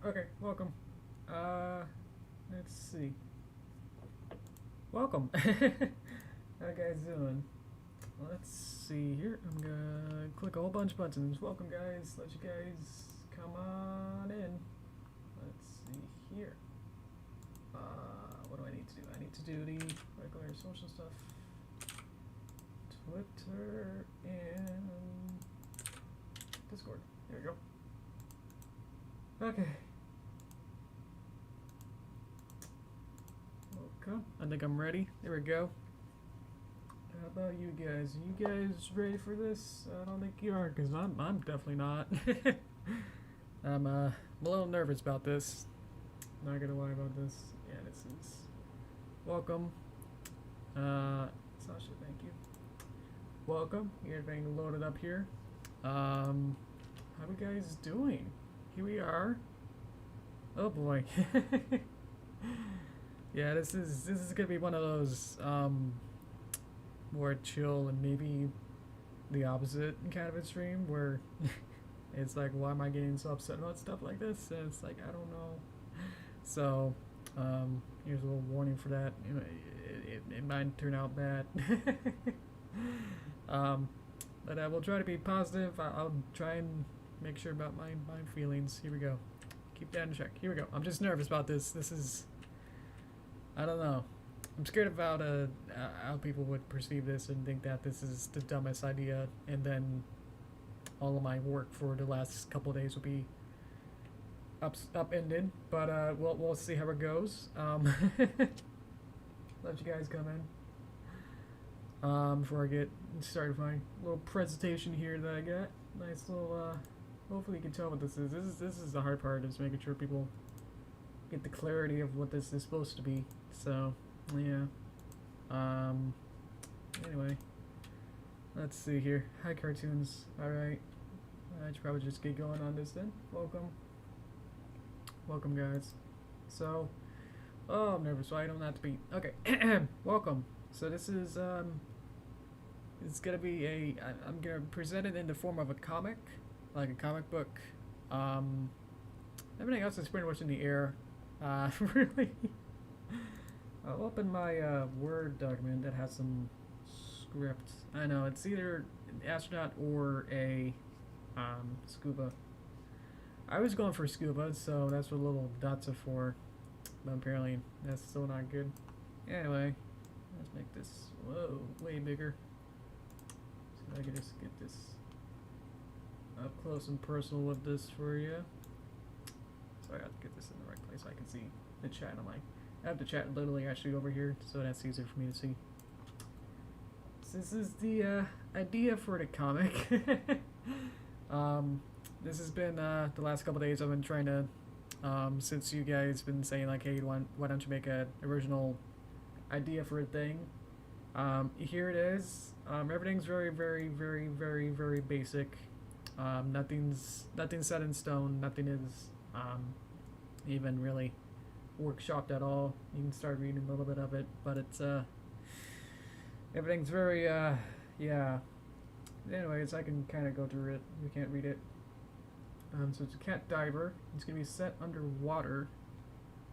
Okay, welcome. Let's see. Welcome. How you guys doing? Let's see here. I'm gonna click a whole bunch of buttons. Welcome, guys. Let you guys come on in. Let's see here. What do I need to do? I need to do the regular social stuff. Twitter and Discord. There we go. Okay. Okay. I think I'm ready. There we go. How about you guys? Are you guys ready for this? I don't think you are, because I'm definitely not. I'm a little nervous about this. Not gonna lie about this. Yeah, this is... Welcome. Sasha, thank you. Welcome. You're being loaded up here. How you guys doing? Here we are. Oh boy. Yeah, this is gonna be one of those more chill and maybe the opposite kind of a stream where it's like, why am I getting so upset about stuff like this? And it's like, I don't know. So here's a little warning for that. It might turn out bad. But I will try to be positive. I'll try and make sure about my feelings. Here we go. Keep that in check. Here we go. I'm just nervous about this. This is... I don't know. I'm scared about how people would perceive this and think that this is the dumbest idea, and then all of my work for the last couple of days will be upended. But we'll see how it goes. Let you guys come in. Before I get started with my little presentation here that I got. Nice little, hopefully you can tell what this is. This is the hard part, is making sure people get the clarity of what this is supposed to be. So, yeah. Anyway. Let's see here. Hi, cartoons. Alright. I should probably just get going on this then. Welcome. Welcome, guys. So, oh, I'm nervous, so I don't have to be... Okay. Welcome. So this is, it's gonna be I'm gonna present it in the form of a comic, like a comic book. Everything else is pretty much in the air. Really. I'll open my Word document that has some script. I know, it's either an astronaut or a scuba. I was going for scuba, so that's what little dots are for. But apparently that's still not good. Anyway, let's make this, whoa, way bigger. So I can just get this up close and personal with this for you. So I have to get this in the right place so I can see the chat on my... I have the chat literally actually over here, so that's easier for me to see. So this is the idea for the comic. This has been the last couple days I've been trying to, since you guys been saying like, hey, why don't you make an original idea for a thing. Here it is. Everything's very, very, very, very, very basic. Nothing's set in stone. Nothing is even really workshopped at all. You can start reading a little bit of it, but it's everything's very yeah. Anyways, I can kind of go through it. You can't read it. So it's a cat diver. It's gonna be set underwater.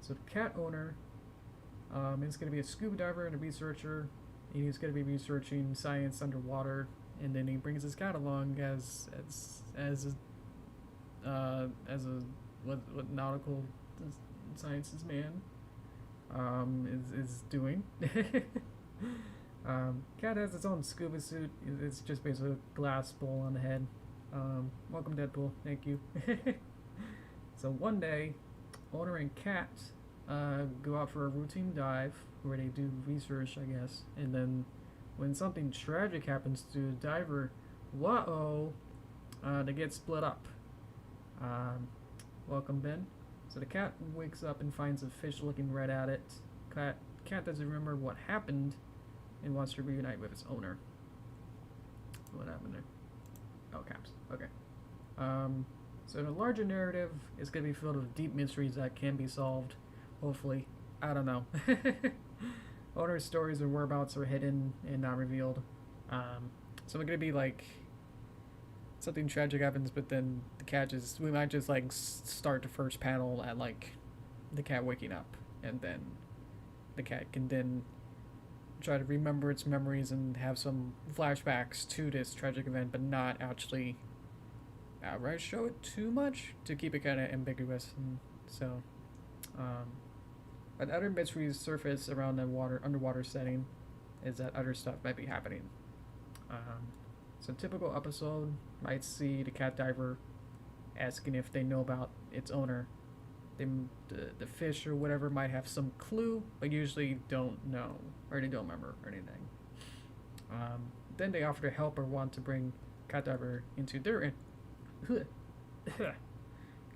So the cat owner is gonna be a scuba diver and a researcher. And he's gonna be researching science underwater, and then he brings his cat along as a what nautical sciences man is doing. Cat has its own scuba suit. It's just basically a glass bowl on the head. Welcome, Deadpool. Thank you. So one day, owner and cat go out for a routine dive where they do research, I guess, and then when something tragic happens to the diver, they get split up. Welcome, Ben. So the cat wakes up and finds a fish looking right at it. Cat doesn't remember what happened and wants to reunite with its owner. What happened there? Oh, caps. Okay. So the larger narrative is going to be filled with deep mysteries that can be solved. Hopefully. I don't know. Owner's stories and whereabouts are hidden and not revealed. So we're going to be like... something tragic happens, but then the cat just, we might just like start the first panel at like the cat waking up, and then the cat can then try to remember its memories and have some flashbacks to this tragic event, but not actually outright show it too much to keep it kind of ambiguous. And so, but other mysteries surface around the underwater setting is that other stuff might be happening. So typical episode might see the cat diver asking if they know about its owner. The fish or whatever might have some clue, but usually don't know or they don't remember or anything. Then they offer to help or want to bring cat diver into their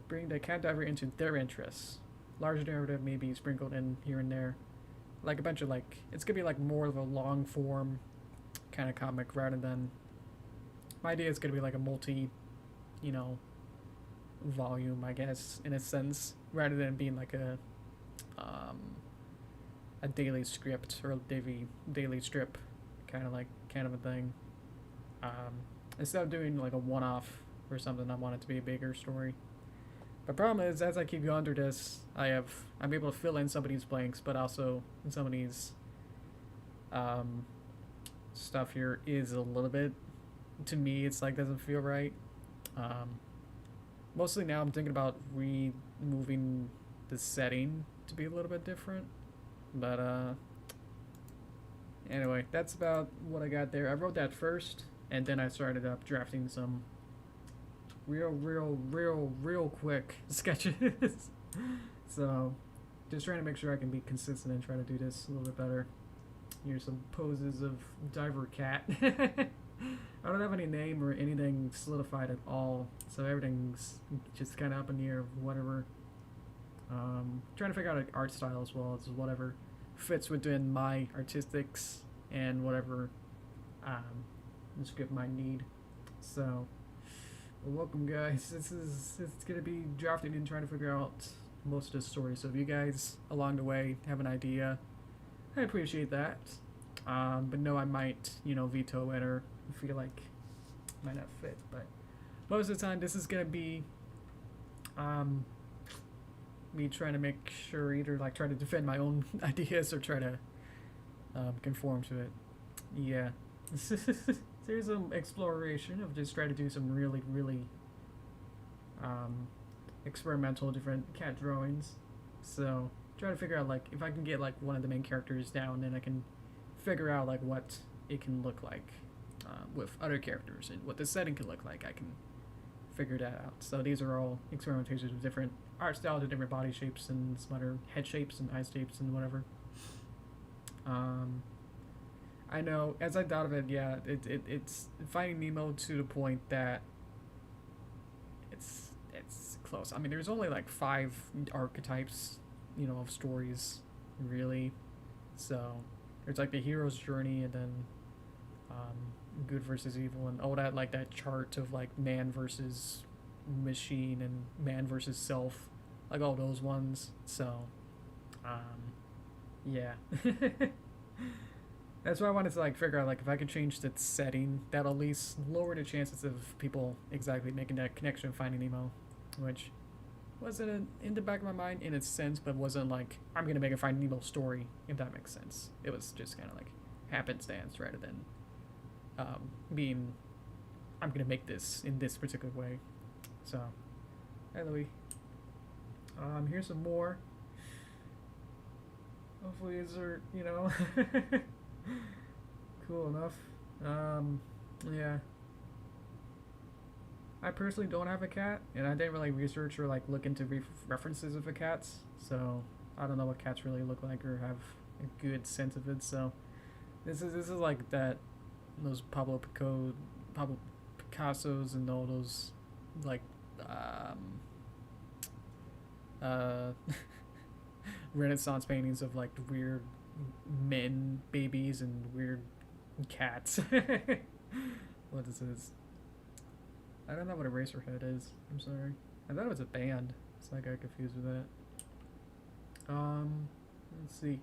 bring the cat diver into their interests. Large narrative may be sprinkled in here and there, like a bunch of like, it's gonna be like more of a long form kind of comic rather than, my idea is gonna be like a multi, you know, volume, I guess, in a sense, rather than being like a daily script or a daily strip kind of a thing. Instead of doing like a one-off or something, I want it to be a bigger story. The problem is, as I keep going through this, I'm able to fill in some of these blanks, but also some of these stuff here is a little bit, to me, it's like doesn't feel right. Mostly now I'm thinking about removing the setting to be a little bit different. But anyway, that's about what I got there. I wrote that first, and then I started up drafting some real quick sketches. So just trying to make sure I can be consistent and try to do this a little bit better. Here's some poses of diver cat. I don't have any name or anything solidified at all, so everything's just kind of up in the air of whatever. Trying to figure out an art style as well as whatever fits within my artistics and whatever the script might need. So, well, welcome guys. It's gonna be drafting and trying to figure out most of the story. So if you guys along the way have an idea, I appreciate that. But no, I might, veto it or feel like it might not fit. But most of the time, this is gonna be me trying to make sure either like try to defend my own ideas or try to conform to it. Yeah. There's some exploration of just trying to do some really experimental different cat drawings. So try to figure out like if I can get like one of the main characters down, then I can figure out like what it can look like with other characters and what the setting can look like. I can figure that out. So these are all experimentations with different art styles and different body shapes and some other head shapes and eye shapes and whatever. I know as I thought of it, yeah, it's Finding Nemo to the point that it's close. I mean, there's only like 5 archetypes, of stories, really. So there's like the hero's journey, and then good versus evil, and all that, like that chart of like man versus machine and man versus self, like all those ones. So yeah. That's why I wanted to like figure out like if I could change the setting, that'll at least lower the chances of people exactly making that connection Finding Nemo, which wasn't in the back of my mind in a sense, but wasn't like I'm gonna make a Finding Nemo story, if that makes sense. It was just kind of like happenstance rather than being I'm gonna make this in this particular way. So, hey Louie. Here's some more. Hopefully these are, cool enough. Yeah. I personally don't have a cat, and I didn't really research or like look into references of the cats, so I don't know what cats really look like or have a good sense of it. So this is like those Pablo Picassos and all those like Renaissance paintings of like weird men, babies, and weird cats. What is this? I don't know what Eraserhead is. I'm sorry. I thought it was a band, so I got confused with that. Let's see.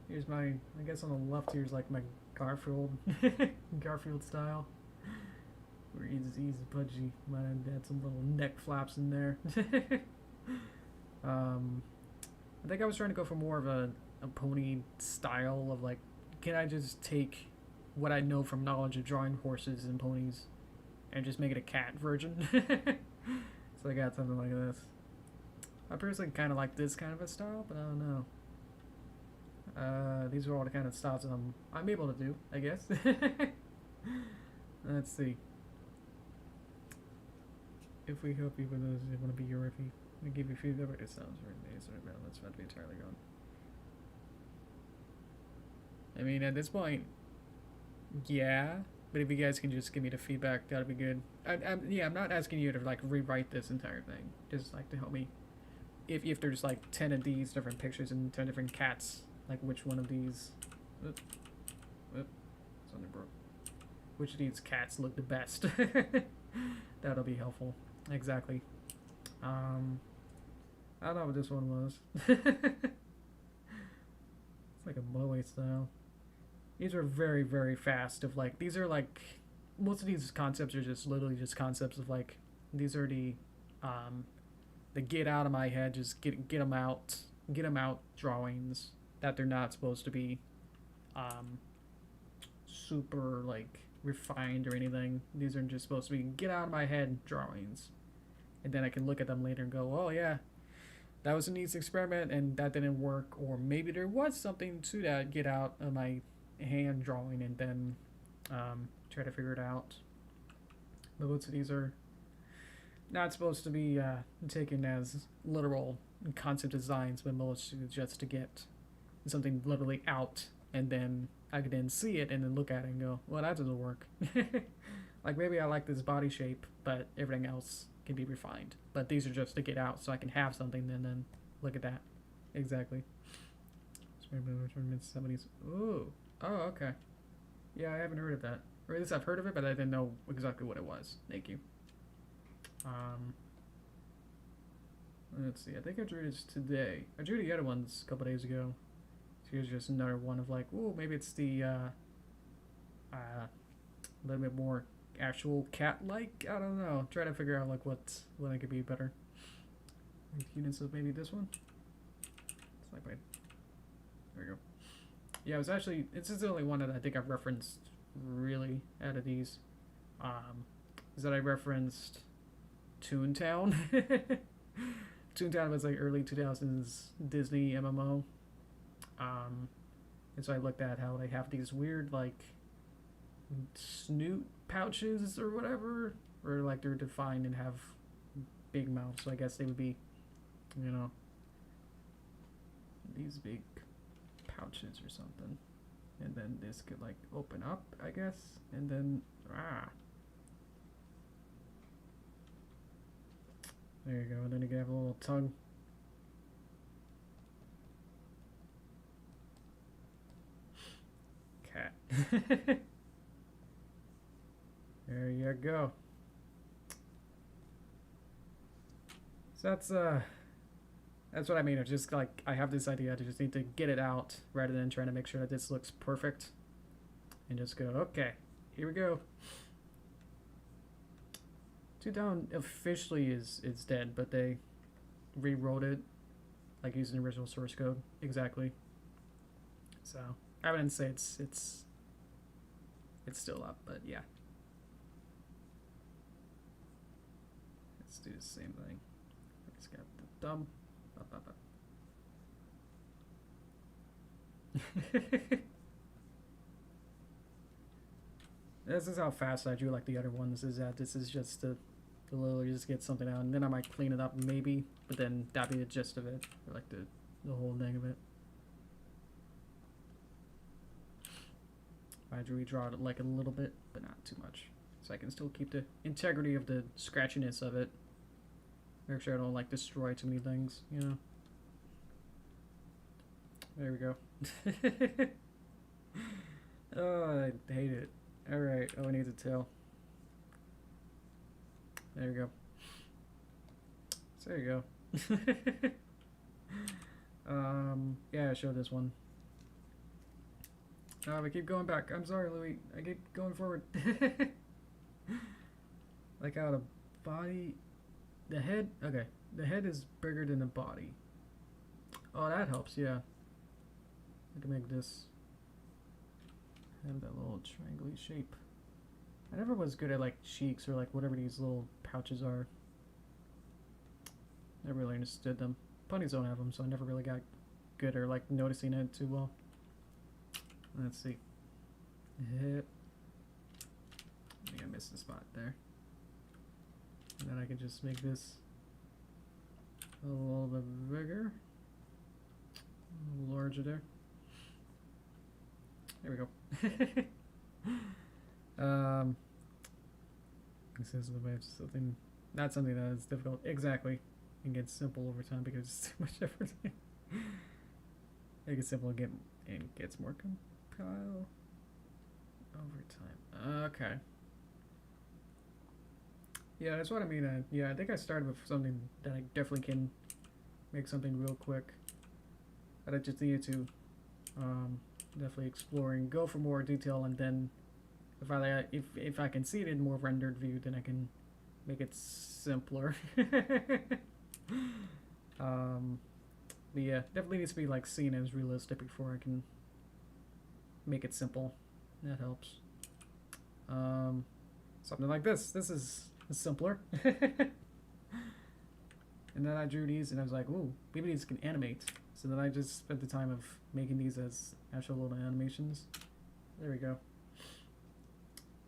Here's my, I guess on the left here's like my Garfield, Garfield style, where he's he's pudgy. Might have had some little neck flaps in there. I think I was trying to go for more of a pony style of like, can I just take what I know from knowledge of drawing horses and ponies and just make it a cat version? So I got something like this. I personally kind of like this kind of a style, but I don't know. These are all the kind of styles that I'm able to do, I guess. Let's see. If we help you with those, you want to be your review. We give you feedback about yourselves. That's about to be entirely gone. I mean, at this point, yeah. But if you guys can just give me the feedback, that'd be good. I'm not asking you to like rewrite this entire thing. Just like to help me. If there's like 10 of these different pictures and 10 different cats, like which one of these? Something broke. Which of these cats look the best? That'll be helpful. Exactly. I don't know what this one was. It's like a blowaway style. These are very, very fast. Of like, these are like, most of these concepts are just literally just concepts of like, these are the get out of my head, just get them out drawings that they're not supposed to be super like refined or anything. These are just supposed to be get out of my head drawings, and then I can look at them later and go, oh yeah, that was a neat experiment and that didn't work, or maybe there was something to that get out of my hand drawing, and then try to figure it out. But most of these are not supposed to be taken as literal concept designs, but most just to get something literally out, and then I could then see it and then look at it and go, well, that doesn't work. Like maybe I like this body shape, but everything else can be refined. But these are just to get out, so I can have something and then look at that. Exactly. Somebody's. Ooh. Oh, okay. Yeah, I haven't heard of that. Or at least I've heard of it, but I didn't know exactly what it was. Thank you. Let's see. I think I drew this today. I drew the other ones a couple days ago. So here's just another one of like, ooh, maybe it's the a little bit more actual cat-like. I don't know. Try to figure out like what I could be better. Units of maybe this one. It's like, wait. There we go. Yeah, it was actually, this is the only one that I think I've referenced really out of these. Is that I referenced Toontown. Toontown was like early 2000s Disney MMO. And so I looked at how they have these weird like snoot pouches or whatever, or like they're defined and have big mouths. So I guess they would be, you know, these big pouches or something, and then this could like open up, I guess, and then there you go. And then you can have a little tongue. Cat. There you go. So that's what I mean. It's just like I have this idea. I just need to get it out rather than trying to make sure that this looks perfect. And just go, okay, here we go. Toontown officially is dead, but they rewrote it like using the original source code exactly. So I wouldn't say it's still up, but yeah. Let's do the same thing. It's got the thumb. This is how fast I drew like the other ones. Is that this is just to literally just get something out, and then I might clean it up maybe, but then that'd be the gist of it, or like the whole thing of it. I redraw it like a little bit, but not too much, so I can still keep the integrity of the scratchiness of it. Make sure I don't like destroy too many things, you know. There we go. Oh, I hate it. Alright, oh, I need a tail. There we go. So there you go. Yeah, I showed this one. I keep going back. I'm sorry, Louis. I keep going forward. Like how the body, the head, okay, the head is bigger than the body. Oh, that helps, yeah. I can make this have that little triangle shape. I never was good at like cheeks or like whatever these little pouches are. Never really understood them. Ponies don't have them, so I never really got good or like noticing it too well. Let's see. Hip. I think I missed a spot there. And then I can just make this a little bit bigger. A little larger there. There we go. This is the way of something, not something that is difficult. Exactly. It gets simple over time because it's too much effort. It gets simple and gets more compile over time. Okay. Yeah, that's what I mean. Yeah, I think I started with something that I definitely can make something real quick. But I just needed to definitely explore and go for more detail, and then if I can see it in more rendered view, then I can make it simpler. But yeah, definitely needs to be like seen as realistic before I can make it simple. That helps. Something like this. This is simpler. And then I drew these and I was like, ooh, maybe these can animate. So then I just spent the time of making these as actual little animations. There we go.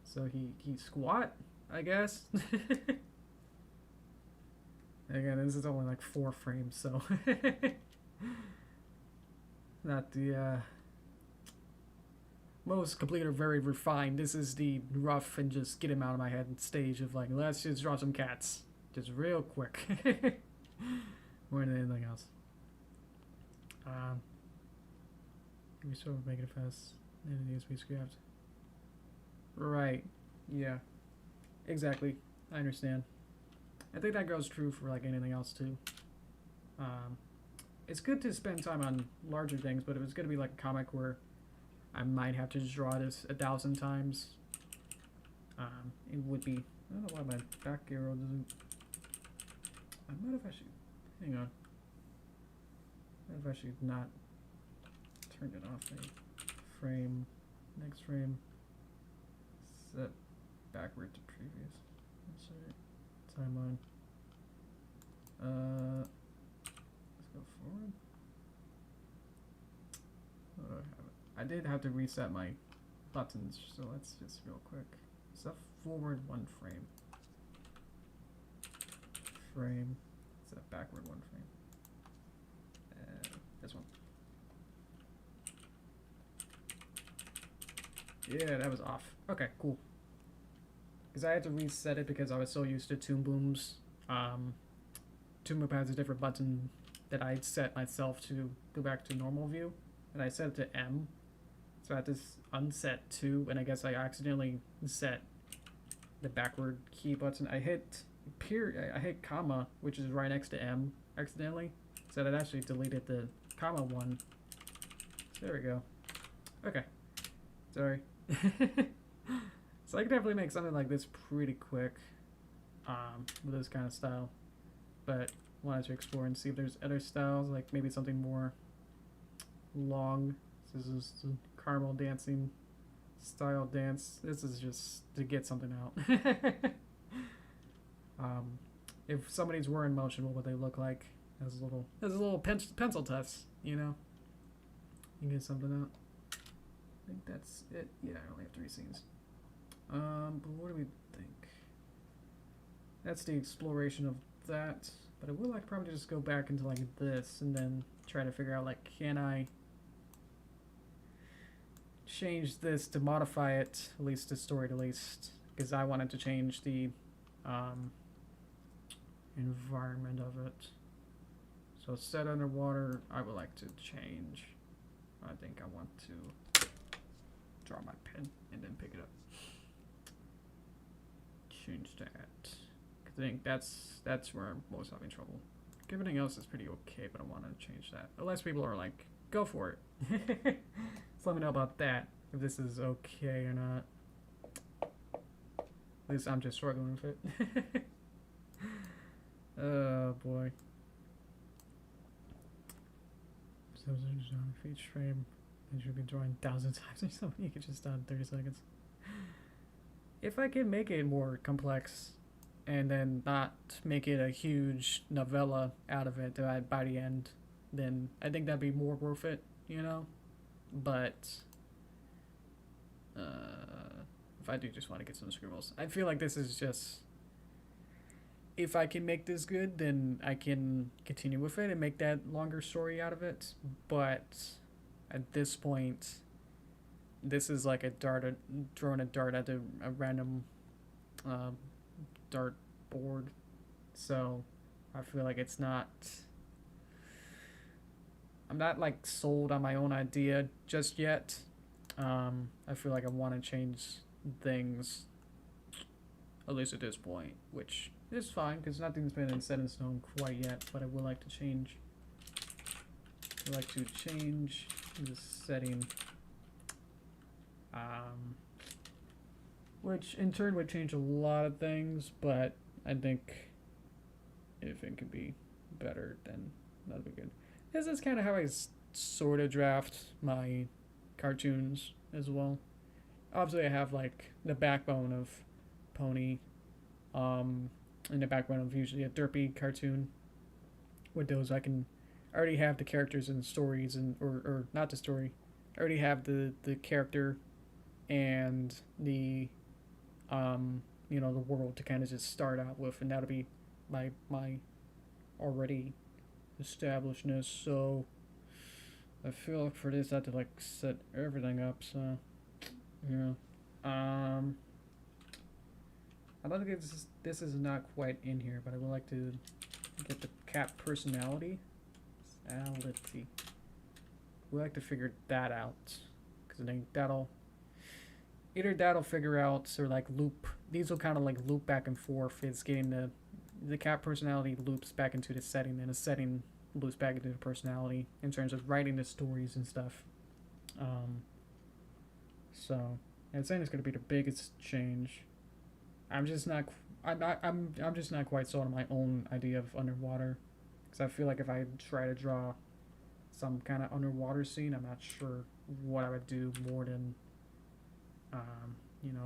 So he squat, I guess. Again, this is only like 4 frames, so not the most complete or very refined. This is the rough and just get him out of my head stage of like, let's just draw some cats. Just real quick. More than anything else. We sort of make it fast. And it needs to be scrapped. Right. Yeah. Exactly. I understand. I think that goes true for like anything else too. It's good to spend time on larger things, but if it's going to be like a comic where I might have to just draw this 1,000 times, it would be... I don't know why my back arrow doesn't... I might have actually... Hang on. I might have actually not turned it off. Frame. Next frame. Set backward to previous. Insert. Timeline. Let's go forward. What do I have it? I did have to reset my buttons, so let's just real quick. Set forward 1 frame. Frame. Set backward 1 frame. This one. Yeah, that was off. Okay, cool. Because I had to reset it because I was so used to Toon Boom's. Toon Boom has a different button that I set myself to go back to normal view. And I set it to M. So I had to unset 2, and I guess I accidentally set the backward key button. I hit comma, which is right next to M, accidentally. So that actually deleted the comma 1. So there we go. Okay. Sorry. So I could definitely make something like this pretty quick with this kind of style. But wanted to explore and see if there's other styles, like maybe something more long. This is the caramel dancing style dance. This is just to get something out. If somebody's wearing motion, what would they look like? As a little pencil test, you know? You get something out. I think that's it. Yeah, I only have 3 scenes. But what do we think? That's the exploration of that. But I would like to probably just go back into like this and then try to figure out like, can I change this to modify it, at least the story at least, because I wanted to change the environment of it. So set underwater, I would like to change. I think I want to draw my pen and then pick it up. Change that. I think that's where I'm most having trouble. Everything else is pretty okay, but I want to change that. Unless people are like, go for it. So let me know about that, if this is okay or not. At least I'm just struggling with it. Oh boy. So on each frame, and should be drawing thousands of times or something. You could just start in 30 seconds. If I can make it more complex, and then not make it a huge novella out of it by the end, then I think that'd be more worth it, you know? But if I do just want to get some scribbles, I feel like this is just, if I can make this good, then I can continue with it and make that longer story out of it. But at this point, this is like throwing a dart at a random dart board. So I feel like it's not. I'm not like sold on my own idea just yet. I feel like I want to change things, at least at this point, which is fine because nothing's been set in stone quite yet. But I would like to change. I'd like to change the setting, which in turn would change a lot of things. But I think if it could be better, then that'd be good. This is kind of how I sort of draft my cartoons as well. Obviously, I have like the backbone of Pony, and the backbone of usually a Derpy cartoon. With those, I already have the characters and stories, and or not the story. I already have the character and the the world to kind of just start out with, and that'll be my already establishedness. So I feel like for this I have to like set everything up. So yeah, I don't think this is not quite in here, but I would like to get the cat personality. We like to figure that out because I think that'll figure out, or like loop. These will kind of like loop back and forth. It's getting the cat personality loops back into the setting, and the setting loops back into the personality in terms of writing the stories and stuff. So I'd say it's going to be the biggest change. I'm just not quite sold on my own idea of underwater, because I feel like if I try to draw some kind of underwater scene, I'm not sure what I would do more than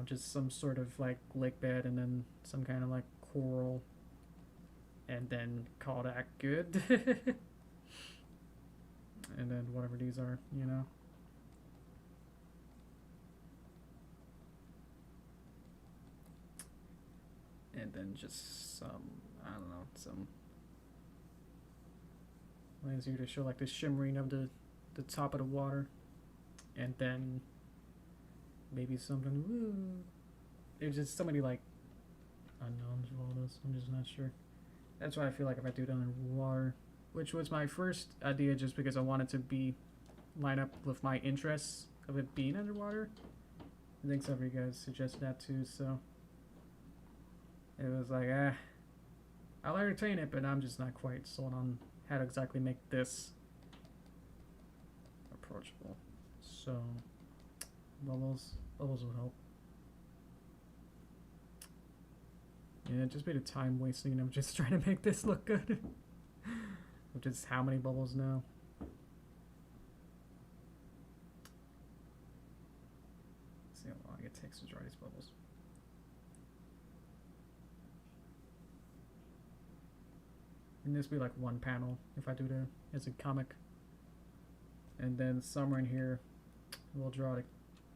just some sort of like lake bed and then some kind of like coral, and then call that good. And then whatever these are, and then just some, I don't know, some ways here to show like the shimmering of the top of the water, and then maybe something. Woo, there's just so many like unknowns with all this. I'm just not sure. That's why I feel like if I do it underwater, which was my first idea, just because I wanted to line up with my interests of it being underwater. I think some of you guys suggested that too, so it was like, I'll entertain it, but I'm just not quite sold on how to exactly make this approachable. So bubbles will help. Yeah, just be the time wasting of just trying to make this look good. Which is how many bubbles now? Let's see how long it takes to draw these bubbles. And this will be like one panel if I do it as a comic. And then somewhere in here we'll draw the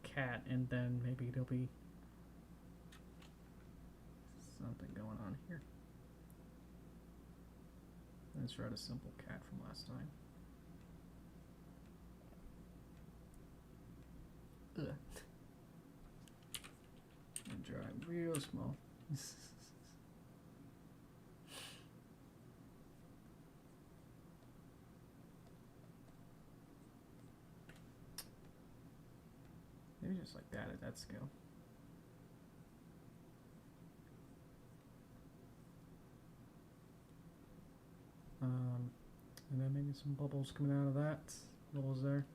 cat, and then maybe there'll be something going on here. Let's draw the simple cat from last time. Ugh. And draw it real small. Maybe just like that at that scale. And then maybe some bubbles coming out of that. Bubbles there.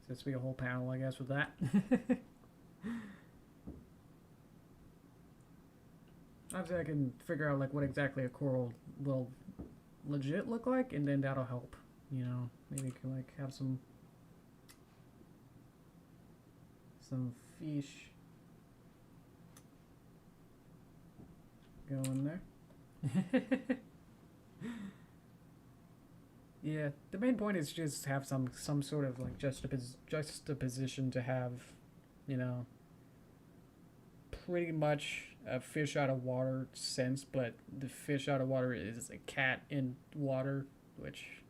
So this to be a whole panel, I guess, with that. Obviously, I can figure out like what exactly a coral will legit look like, and then that'll help. You know, maybe you can like have some fish going there. Yeah, the main point is just have some sort of like juxtaposition to have, you know, pretty much a fish out of water sense, but the fish out of water is a cat in water, which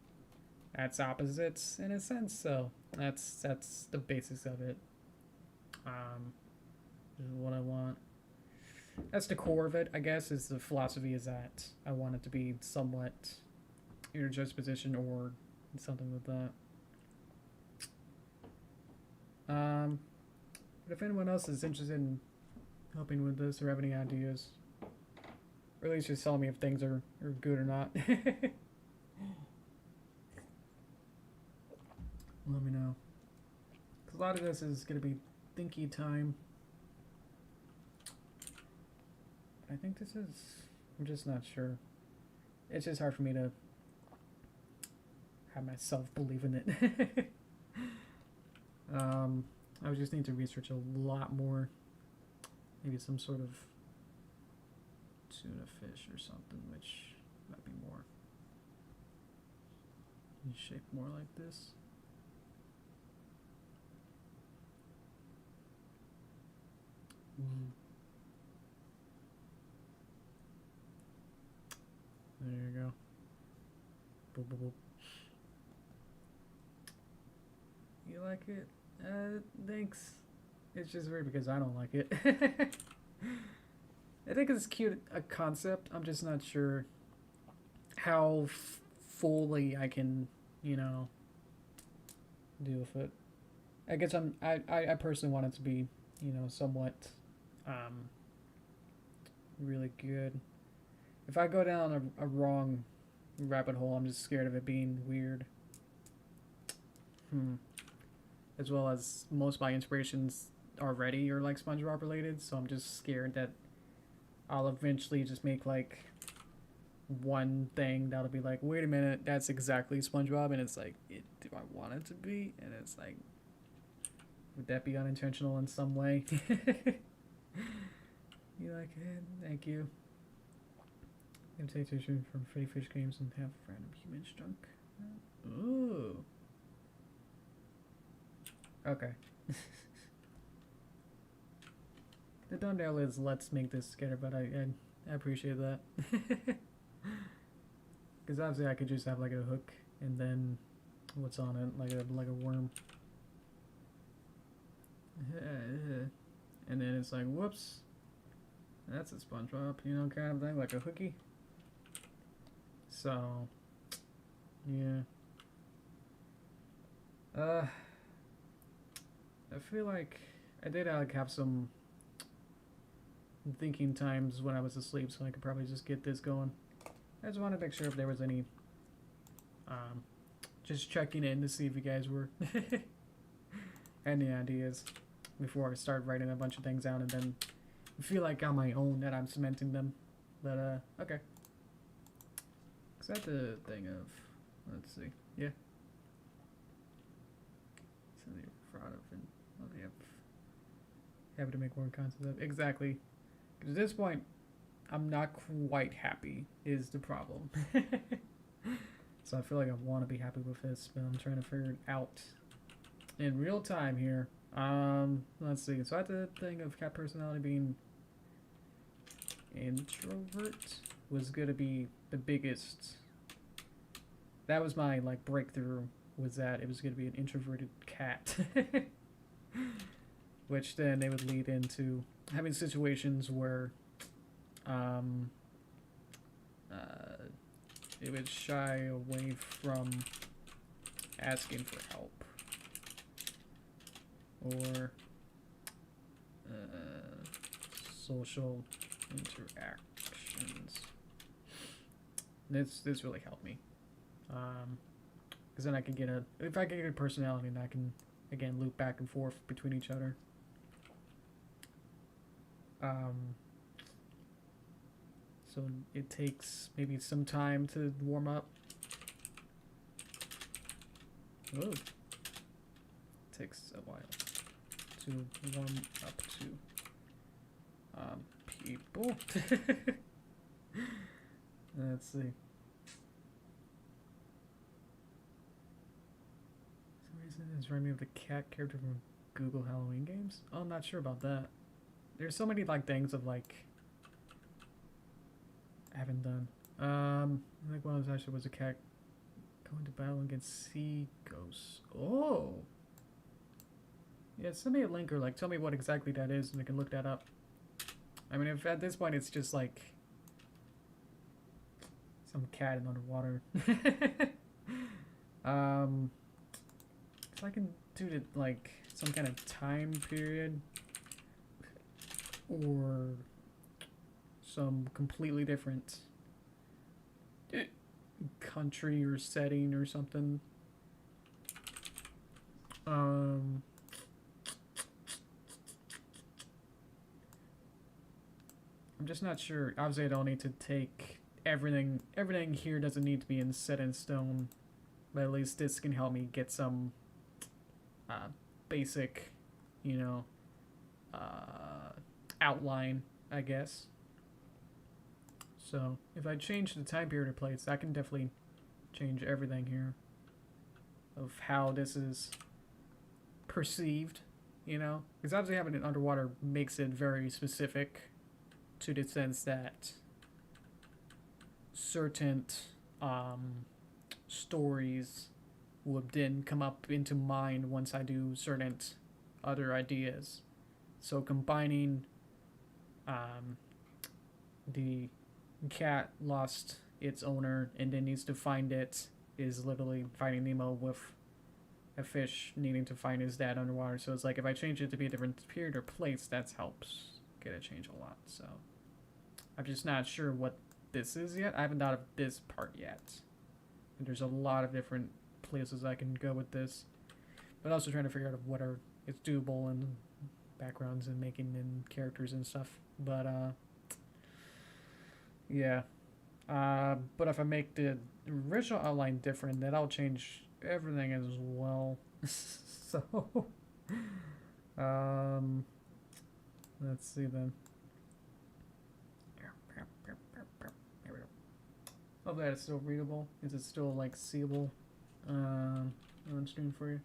that's opposites in a sense. So that's the basics of it. This is what I want. That's the core of it, I guess. Is the philosophy is that I want it to be somewhat interjuxtaposition or something with that. But if anyone else is interested in helping with this or have any ideas, or at least just tell me if things are good or not, let me know. Because a lot of this is going to be thinky time. I think this is... I'm just not sure. It's just hard for me to have myself believe in it. I would just need to research a lot more. Maybe some sort of tuna fish or something, which might be more shaped more like this. There you go. Boop, boop, boop. You like it? Thanks. It's just weird because I don't like it. I think it's cute a concept. I'm just not sure how fully I can, you know, deal with it. I guess I personally want it to be, you know, somewhat really good. If I go down a wrong rabbit hole, I'm just scared of it being weird. As well as most of my inspirations already are like SpongeBob related, so I'm just scared that I'll eventually just make like one thing that'll be like, wait a minute, that's exactly SpongeBob, and it's like, do I want it to be? And it's like, would that be unintentional in some way? You like it? Thank you. I'm gonna take tissue from pretty fish games and have random human junk. Ooh. Okay. The thumbnail is let's make this together, but I appreciate that. Because obviously I could just have like a hook and then what's on it, like a worm. And then it's like, whoops, that's a SpongeBob, you know, kind of thing, like a hooky. So, yeah. I feel like I did have some thinking times when I was asleep, so I could probably just get this going. I just wanted to make sure if there was any, just checking in to see if you guys were any ideas before I start writing a bunch of things out and then feel like on my own that I'm cementing them. But, okay. Is that the thing of, let's see, yeah. So the fraud of and happy to make more content of exactly. Because at this point, I'm not quite happy is the problem. So I feel like I want to be happy with this, but I'm trying to figure it out in real time here. Let's see. So I had the thing of cat personality being introvert was gonna be the biggest. That was my like breakthrough, was that it was gonna be an introverted cat. Which then they would lead into having situations where it would shy away from asking for help or social interactions. This really helped me, because then I can get if I can get a personality, and I can again, loop back and forth between each other. So it takes maybe some time to warm up. Oh, takes a while to warm up to people. Let's see. For some reason it's reminding me of the cat character from Google Halloween games. Oh, I'm not sure about that. There's so many like things of like I haven't done. I think one of those actually was a cat going to battle against sea ghosts. Oh. Yeah, send me a link or like tell me what exactly that is and I can look that up. I mean, if at this point it's just like some cat in underwater. So I can do it like some kind of time period or some completely different country or setting or something. I'm just not sure. Obviously I don't need to take everything here doesn't need to be set in stone, but at least this can help me get some basic, you know, outline, I guess. So if I change the time period of place, that can definitely change everything here of how this is perceived, you know, because obviously having it underwater makes it very specific to the sense that certain stories would then come up into mind once I do certain other ideas. So combining the cat lost its owner and then needs to find it is literally Finding Nemo with a fish needing to find his dad underwater. So it's like if I change it to be a different period or place, that helps get it changed a lot. So I'm just not sure what this is yet. I haven't thought of this part yet. And there's a lot of different places I can go with this, but also trying to figure out what are it's doable and backgrounds and making and characters and stuff. But yeah. But if I make the original outline different, then I'll change everything as well. So let's see then. Here we go. Hopefully that's still readable. Is it still like seeable? On screen for you.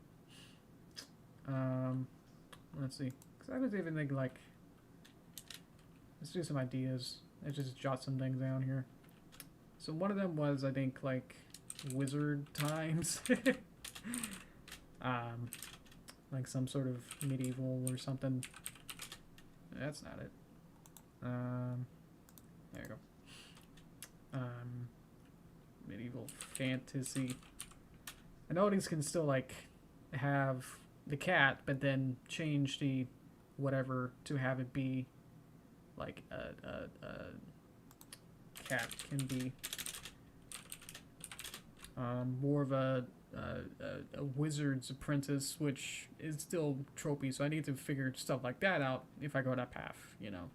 Let's see. Cause I was even thinking like, let's do some ideas. Let's just jot some things down here. So one of them was I think like wizard times. Like some sort of medieval or something. That's not it. There you go. Medieval fantasy. I know these can still like have the cat, but then change the whatever to have it be like a cat can be more of a wizard's apprentice, which is still tropey. So I need to figure stuff like that out if I go that path, you know.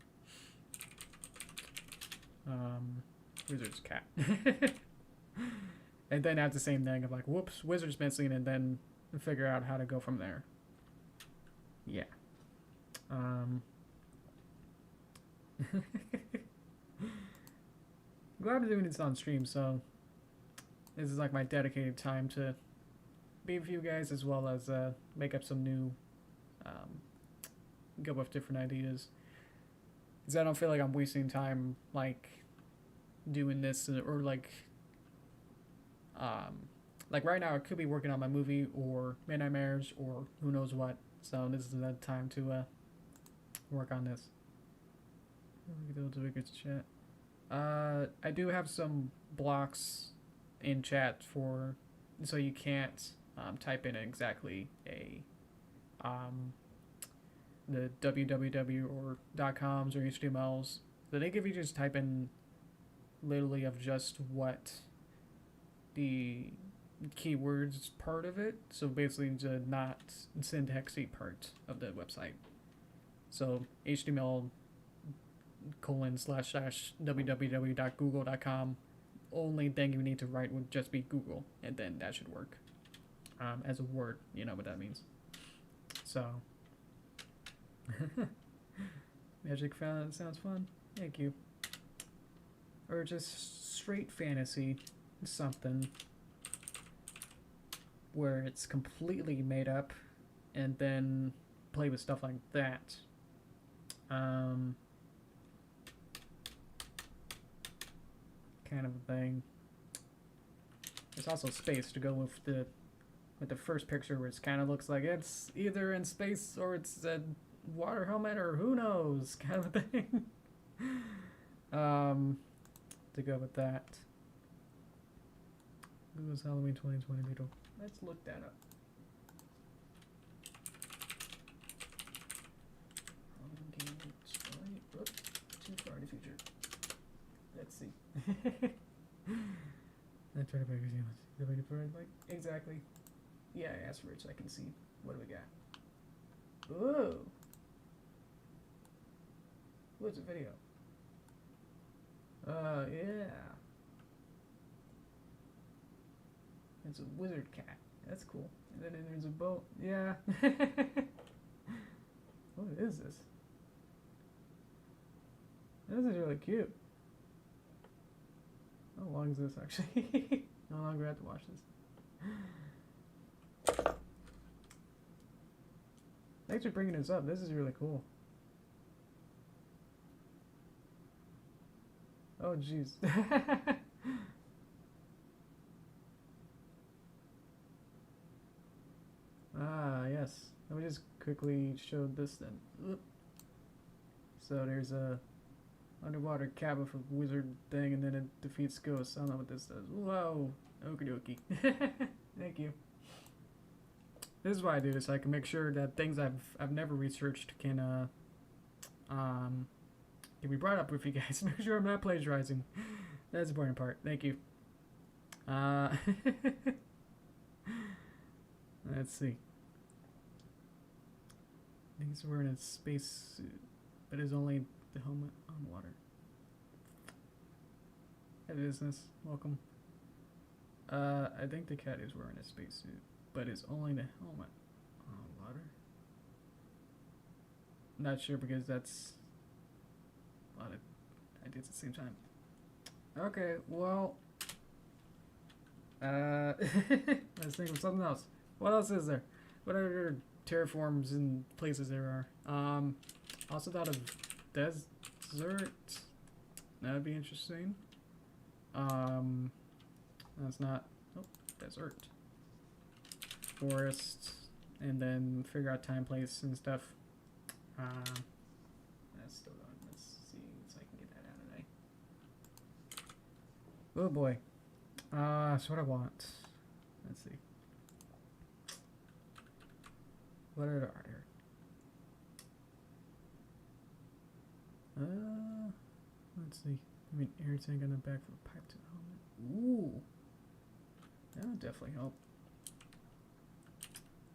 Wizard's cat. And then have the same thing of like, whoops, wizard's missing, and then figure out how to go from there. Yeah. Glad I'm doing this on stream, so this is like my dedicated time to be with you guys as well as make up some new, go with different ideas. Because I don't feel like I'm wasting time like doing this or like right now I could be working on my movie or Nightmares or who knows what. So this is the time to work on this. Chat. I do have some blocks in chat for so you can't type in exactly a the www or .coms or HTMLs. So they give you just type in literally of just what the keywords part of it. So basically the not syntexy part of the website. So HTML ://www.google.com. Only thing you need to write would just be Google, and then that should work. As a word, you know what that means. So, magic sounds fun. Thank you. Or just straight fantasy, something where it's completely made up, and then play with stuff like that. Kind of thing. There's also space to go with the first picture, which kind of looks like it's either in space or it's a water helmet or who knows kind of thing. To go with that. Google's Halloween 2020 video. Let's look that up. Too far in the future. Let's see. I try to back like exactly. Yeah, I asked for it so I can see what do we got. Ooh. What's the video? Yeah. It's a wizard cat. That's cool. And then there's a boat. Yeah. What is this? This is really cute. How long is this actually? No longer have to watch this. Thanks for bringing this up. This is really cool. Oh jeez. Ah yes. Let me just quickly show this then. Oop. So there's a underwater cat with a wizard thing, and then it defeats ghosts. I don't know what this does. Whoa. Okie dokie. Thank you. This is why I do this. I can make sure that things I've never researched can be brought up with you guys. Make sure I'm not plagiarizing. That's the important part. Thank you. Let's see. I think he's wearing a space suit, but is only the helmet on water. Hey business, welcome. I think the cat is wearing a spacesuit, but it's only the helmet on water. Not sure because that's a lot of ideas at the same time. Okay, well, let's think of something else. What else is there? What other terraforms and places there are? Also thought of desert. That'd be interesting. That's not. Oh, desert. Forest, and then figure out time, place, and stuff. That's still going. Let's see so I can get that out of there. Oh boy. That's what I want. Let's see. What are there? Let's see. I mean, air tank on the back for a pipe to the helmet. Ooh. That would definitely help.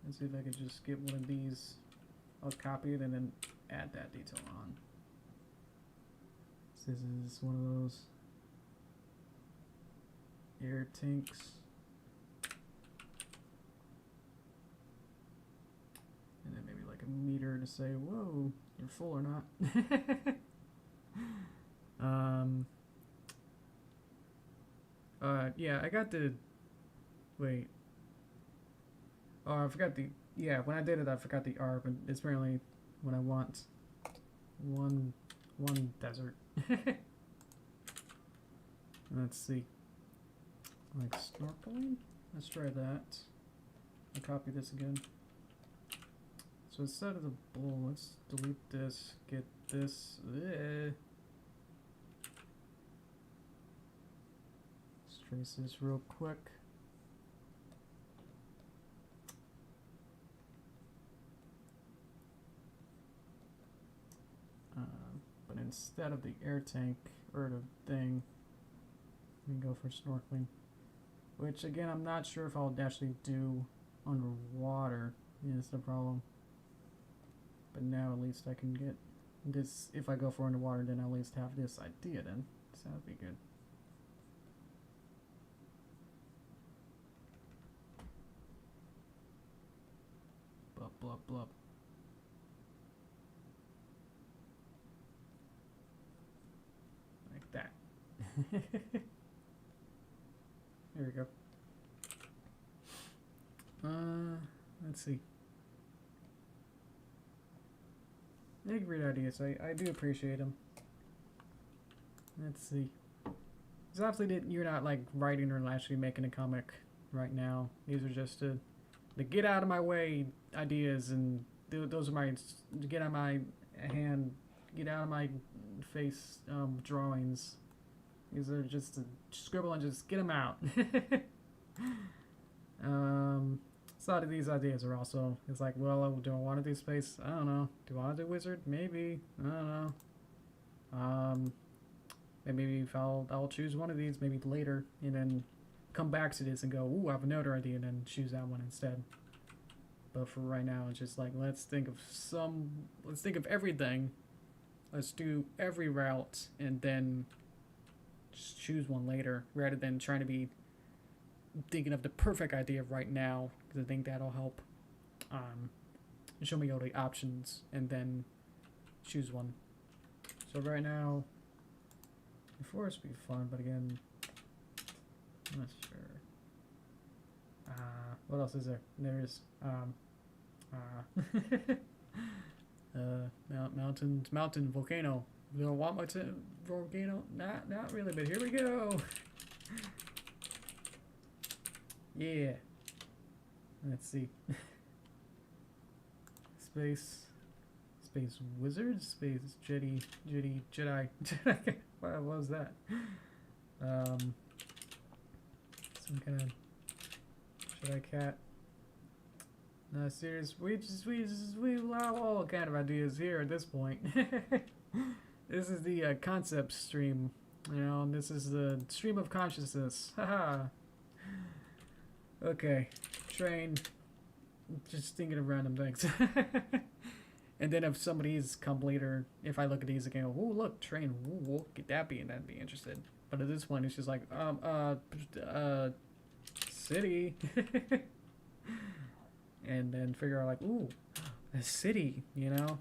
Let's see if I could just get one of these. I'll copy it and then add that detail on. So this is one of those air tanks. And then maybe like a meter to say, whoa, you're full or not. Yeah, I got the, wait. Oh, I forgot the, yeah, when I did it, I forgot the R, but it's apparently when I want one desert. Let's see. Like snorkeling? Let's try that. I'll copy this again. So instead of the bowl, let's delete this, get this. Let's trace this real quick. But instead of the air tank or the thing, we can go for snorkeling. Which again, I'm not sure if I'll actually do underwater. Yeah, it's the problem. But now at least I can get this. If I go for underwater, then I'll at least have this idea then. So that'd be good. Blub, blub, blub. Like that. There we go. Let's see. They're great ideas. I do appreciate them. Let's see. It's obviously that you're not like writing or actually making a comic right now. These are just the get out of my way ideas, and those are my get out of my hand, get out of my face drawings. These are just to scribble and just get them out. A lot of these ideas are also, it's like, well, do I want to do space? I don't know. Do I want to do wizard? Maybe. I don't know. Maybe if I'll choose one of these maybe later, and then come back to this and go, ooh, I have another idea, and then choose that one instead. But for right now, it's just like, let's think of everything. Let's do every route, and then just choose one later, rather than trying to be thinking of the perfect idea right now, because I think that'll help show me all the options and then choose one. So right now, the forest would be fun, but again, I'm not sure. What else is there? There's mountain, volcano. You don't want much volcano? Not really, but here we go. Yeah. Let's see. Space wizard, space Jedi. What was that? Some kind of Jedi cat. No, serious. We allow all kind of ideas here at this point. This is the concept stream, you know. And this is the stream of consciousness. Haha. Okay, train. Just thinking of random things. And then if somebody's come later, if I look at these again, oh look, train, ooh, we'll get that being, that'd be interested. But at this point, it's just like, city. And then figure out like, ooh, a city, you know.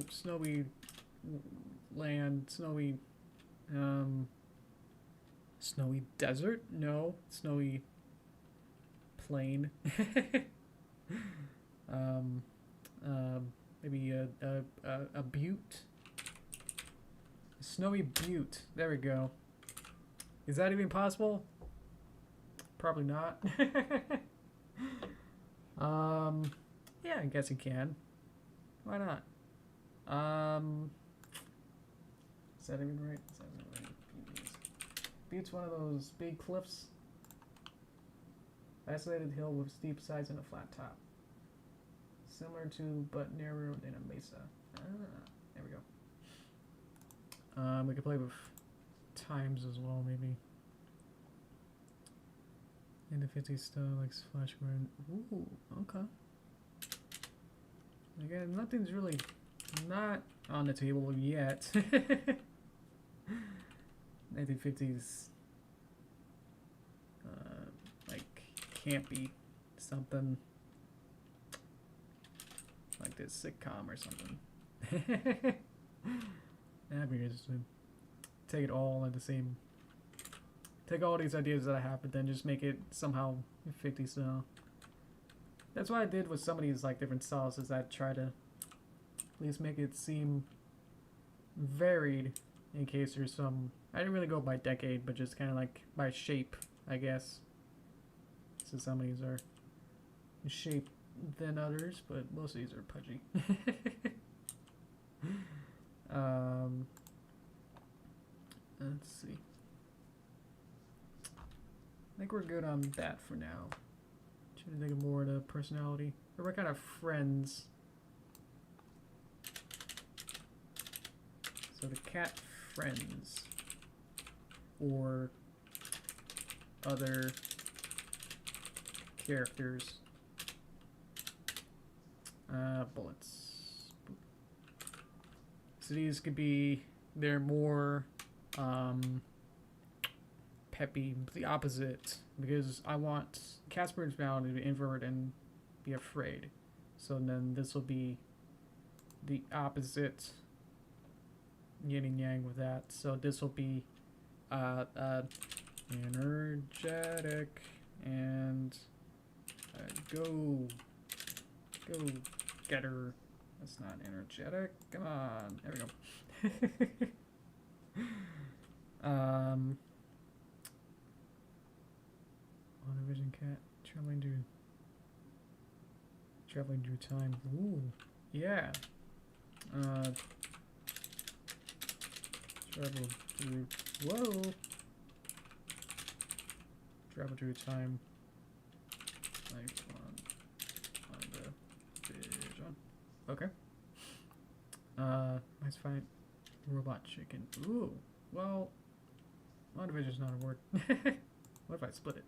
Snowy land, snowy desert? No, snowy plain. Maybe a butte. A snowy butte. There we go. Is that even possible? Probably not. Yeah, I guess you can. Why not? Is that even right? Is that even right? Butte's one of those big cliffs. Isolated hill with steep sides and a flat top. Similar to, but narrower than a mesa. There we go. We could play with times as well, maybe. In the 50s style, like Flash Gordon. Ooh, okay. Again, nothing's really not on the table yet. 1950s, like campy something like this sitcom or something. That'd be interesting. Take it all in the same. Take all these ideas that I have, but then just make it somehow 50 style. That's what I did with some of these like different styles, is I try to at least make it seem varied in case there's some. I didn't really go by decade, but just kind of like by shape, I guess. So some of these are shape than others, but most of these are pudgy. Let's see. I think we're good on that for now. Trying to think of more of the personality. Or what kind of friends? So the cat friends or other characters. Bullets. So these could be, they're more peppy, the opposite, because I want Casper's bound to invert and be afraid. So then this will be the opposite yin and yang with that. So this will be energetic and go get her. That's not energetic. Come on, there we go. On a vision cat traveling through time. Ooh, yeah. Travel through. Whoa. Travel through time. Like on the vision. Okay. Let's find robot chicken. Ooh. Well, on the vision's not a word. What if I split it?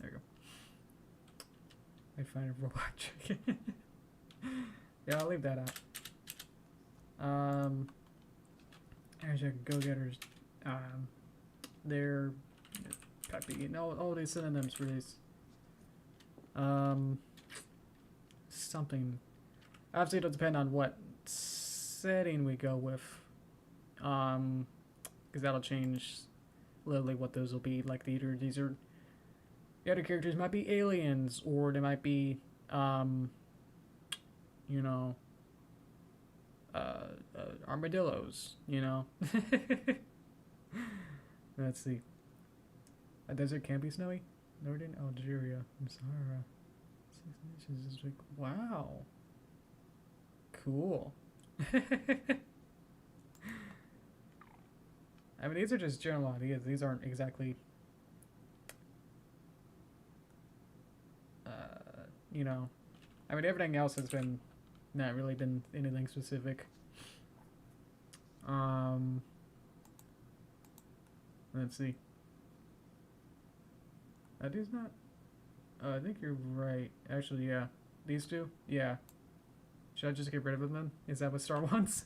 There we go. I find a robot chicken. Yeah, I'll leave that out. Actually, go-getters. They're peppy. You know, all these synonyms for these. Something. Obviously, it'll depend on what setting we go with. Because that'll change literally what those will be. Like the other characters might be aliens, or they might be, you know, armadillos, you know. Let's see. A desert can be snowy. Northern Algeria. Sahara. 6 inches is like, wow. Cool. I mean, these are just general ideas. These aren't exactly, you know, I mean, everything else has been not really been anything specific. Let's see. That is not. I think you're right. Actually, yeah. These two? Yeah. Should I just get rid of them then? Is that what Star wants?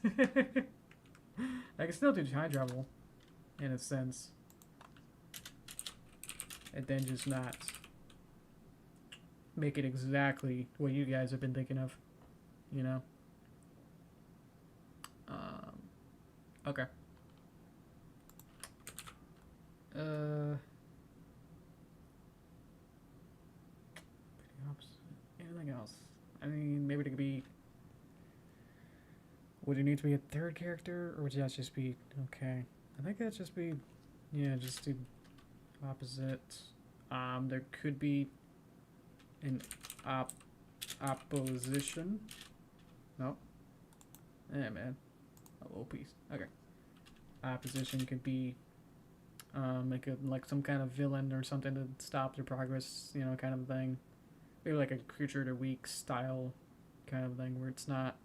I can still do time travel, in a sense. And then just not make it exactly what you guys have been thinking of. You know? Okay. Anything else? I mean, maybe it could be. Would it need to be a third character, or would that just be okay? I think that'd just be, yeah, just the opposite. There could be an opposition. No. Yeah, man. A little piece. Okay. Opposition could be like some kind of villain or something to stop their progress, you know, kind of thing. Maybe like a creature to weak style kind of thing where it's not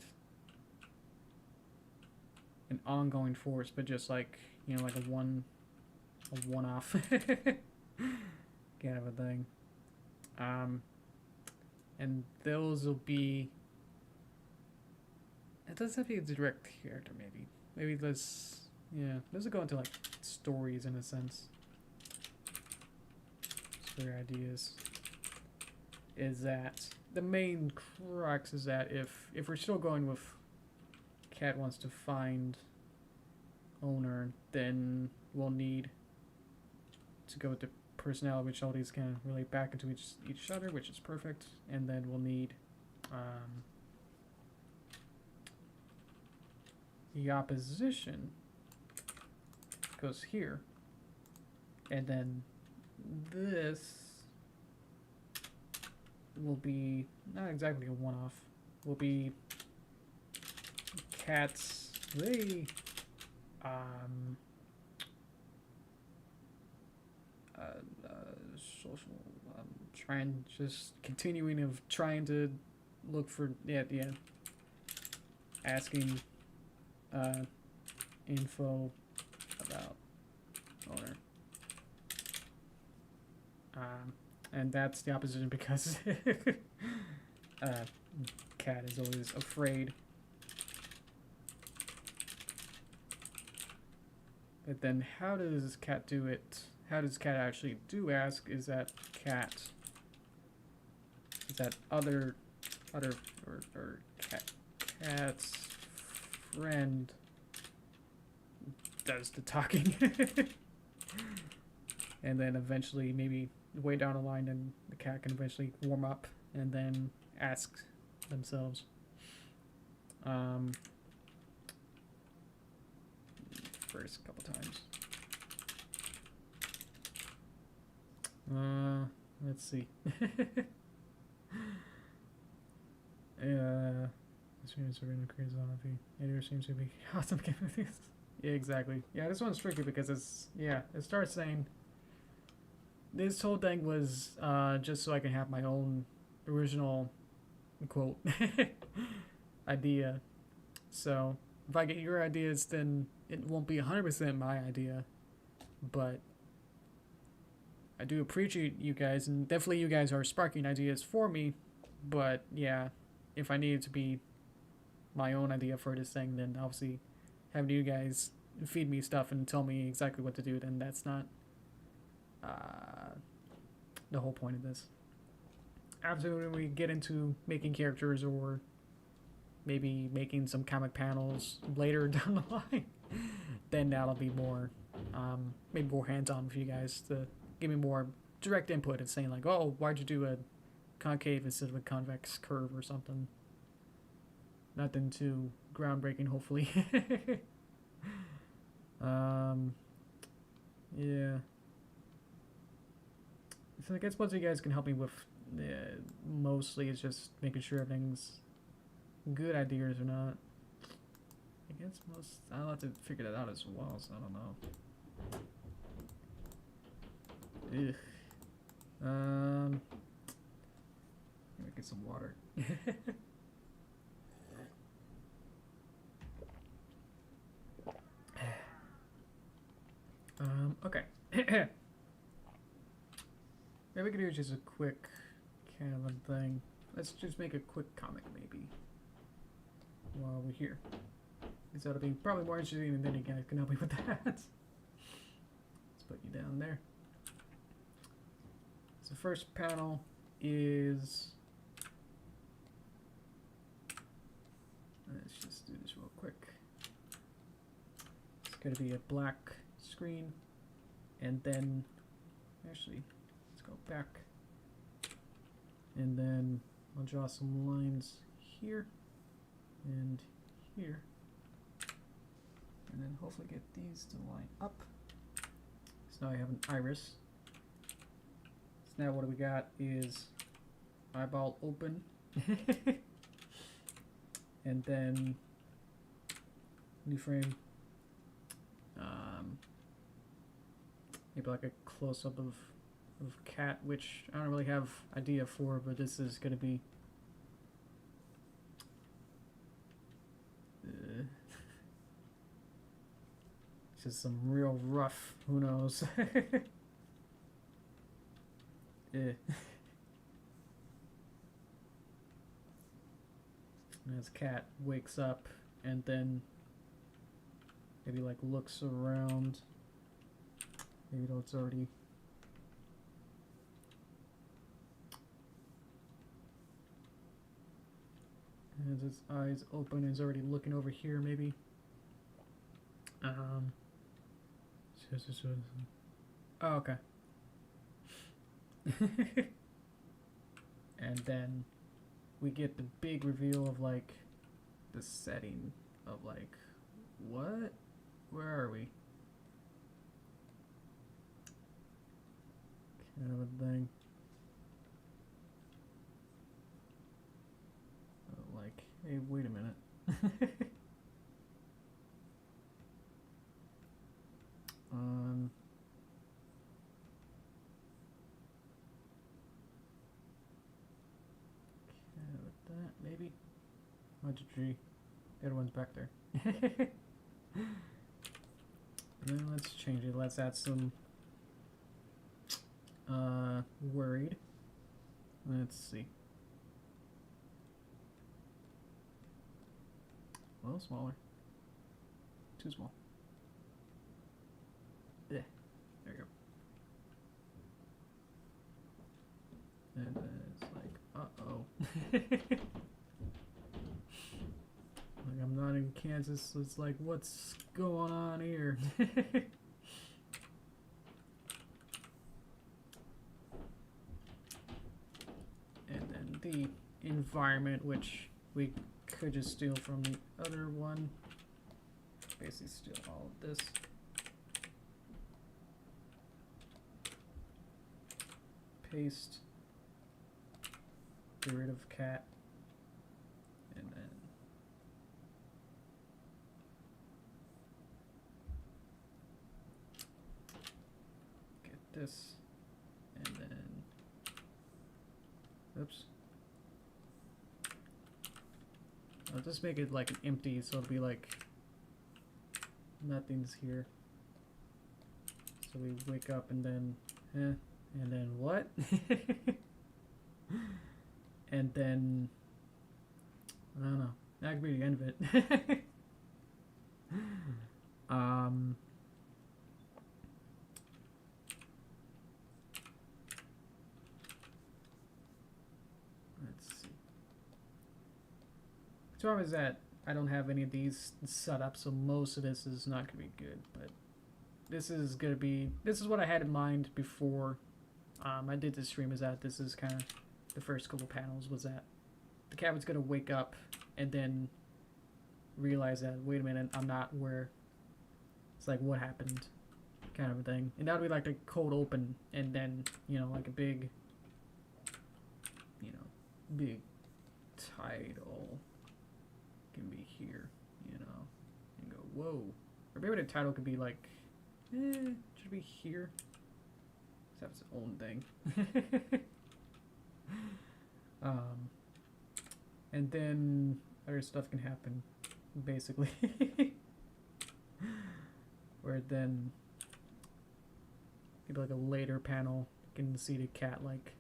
an ongoing force, but just like, you know, like a one-off kind of a thing. And those will be. It doesn't have to be a direct character, maybe. Maybe let's. Yeah, those will go into like stories in a sense. Story ideas. Is that the main crux is that if we're still going with Cat wants to find owner, then we'll need to go with the personality, which all these can relate back into each other, which is perfect. And then we'll need the opposition goes here, and then this will be not exactly a one-off. Will be Cats. They social trying to look for asking info about owner. And that's the opposition because cat is always afraid. But then how does cat do it? How does cat actually do ask is that cat is that other or cat's friend does the talking. And then eventually maybe way down the line then the cat can eventually warm up and then ask themselves. First couple times. Let's see. Students are gonna create zombie. Editor seems to be awesome. Yeah, exactly. Yeah, this one's tricky because it's it starts saying this whole thing was just so I can have my own original quote idea. So if I get your ideas, then it won't be 100% my idea, but I do appreciate you guys, and definitely you guys are sparking ideas for me. But yeah, if I need it to be my own idea for this thing, then obviously having you guys feed me stuff and tell me exactly what to do, then that's not the whole point of this. After when we get into making characters or maybe making some comic panels later down the line, then that'll be more maybe more hands-on for you guys to give me more direct input and saying like, oh, why'd you do a concave instead of a convex curve or something. Nothing too groundbreaking, hopefully. Yeah. So I guess what you guys can help me with mostly is just making sure everything's good ideas or not. I guess I'll have to figure that out as well, so I don't know. Ugh. Let me get some water. Okay. Maybe we could do just a quick kind of a thing. Let's just make a quick comic, maybe, while we're here. Because that'll be probably more interesting, and then you guys can help me with that. Let's put you down there. So the first panel is... Let's just do this real quick. It's going to be a black screen, and then actually let's go back, and then I'll draw some lines here and here, and then hopefully get these to line up. So now I have an iris. So now what we got is eyeball open and then new frame. Maybe like a close-up of cat, which I don't really have idea for, but this is gonna be just some real rough, who knows. As cat wakes up and then maybe like looks around. Maybe it's already has its eyes open and is already looking over here maybe. Oh, okay. And then we get the big reveal of like the setting of like, what? Where are we? Kind of a thing. Oh, like, hey, wait a minute. With that, maybe. G. The other one's back there. And then let's change it. Let's add some worried. Let's see. A little smaller. Too small. Yeah. There you go. And then it's like, uh-oh. Like, I'm not in Kansas, so it's like, what's going on here? And then the environment, which we could just steal from the other one. Basically steal all of this. Paste. Get rid of cat. And then get this. And then oops. I'll just make it like an empty, so it'll be like nothing's here. So we wake up and then and then what? And then I don't know. That could be the end of it. Let's see. The problem is that I don't have any of these set up, so most of this is not going to be good. But this is going to be. This is what I had in mind before I did this stream. Is that this is kind of the first couple panels was that the cat was going to wake up and then realize that, wait a minute, I'm not where, it's like, what happened, kind of a thing. And that would be like the cold open, and then, you know, like a big, you know, big title can be here, you know, and go, whoa. Or maybe the title could be like, should be here. Let's have its own thing. And then other stuff can happen, basically. Where then maybe like a later panel you can see the cat like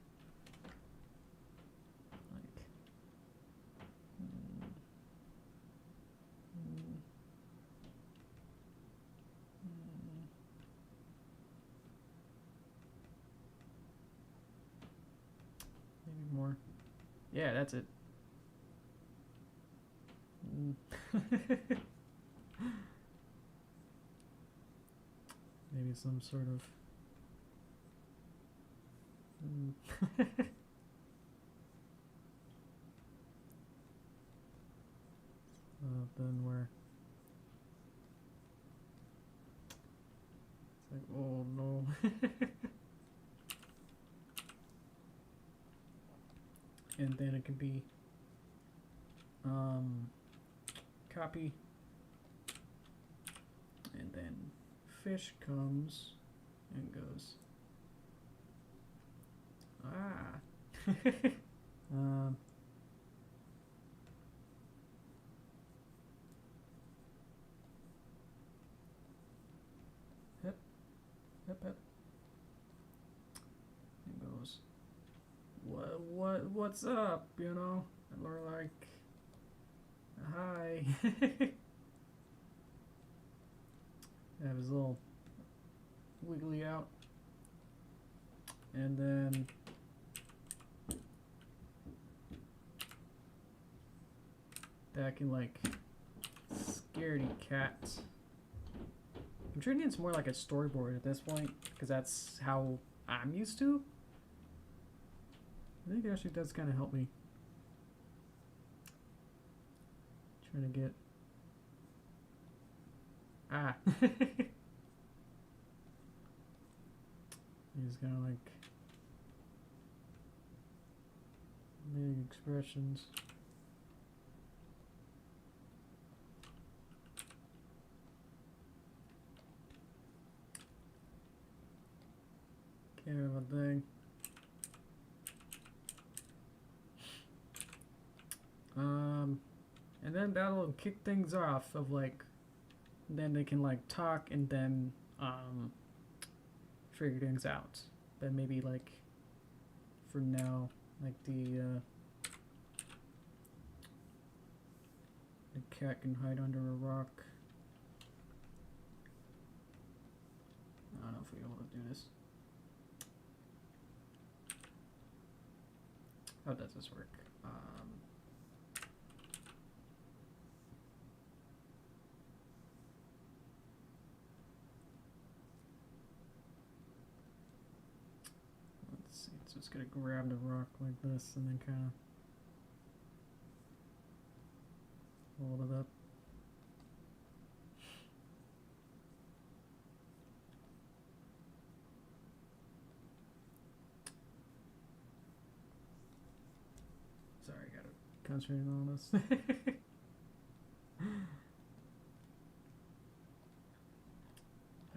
maybe more. Yeah, that's it. Maybe some sort of then where it's like, oh no. And then it could be copy, and then fish comes and goes, hip, hip, hip, and goes, what's up, you know, and we're like, hi. Have his little wiggly out, and then that can like scaredy cat. I'm treating it more like a storyboard at this point because that's how I'm used to. I think it actually does kind of help me. Trying to get He's kind of like big expressions. Kind of a thing. And then that'll kick things off of like then they can like talk and then figure things out. But maybe like for now, like the cat can hide under a rock. I don't know if we'll be able to do this. How does this work? Let's see. So it's gonna grab the rock like this and then kind of hold it up. Sorry, I gotta concentrate on this.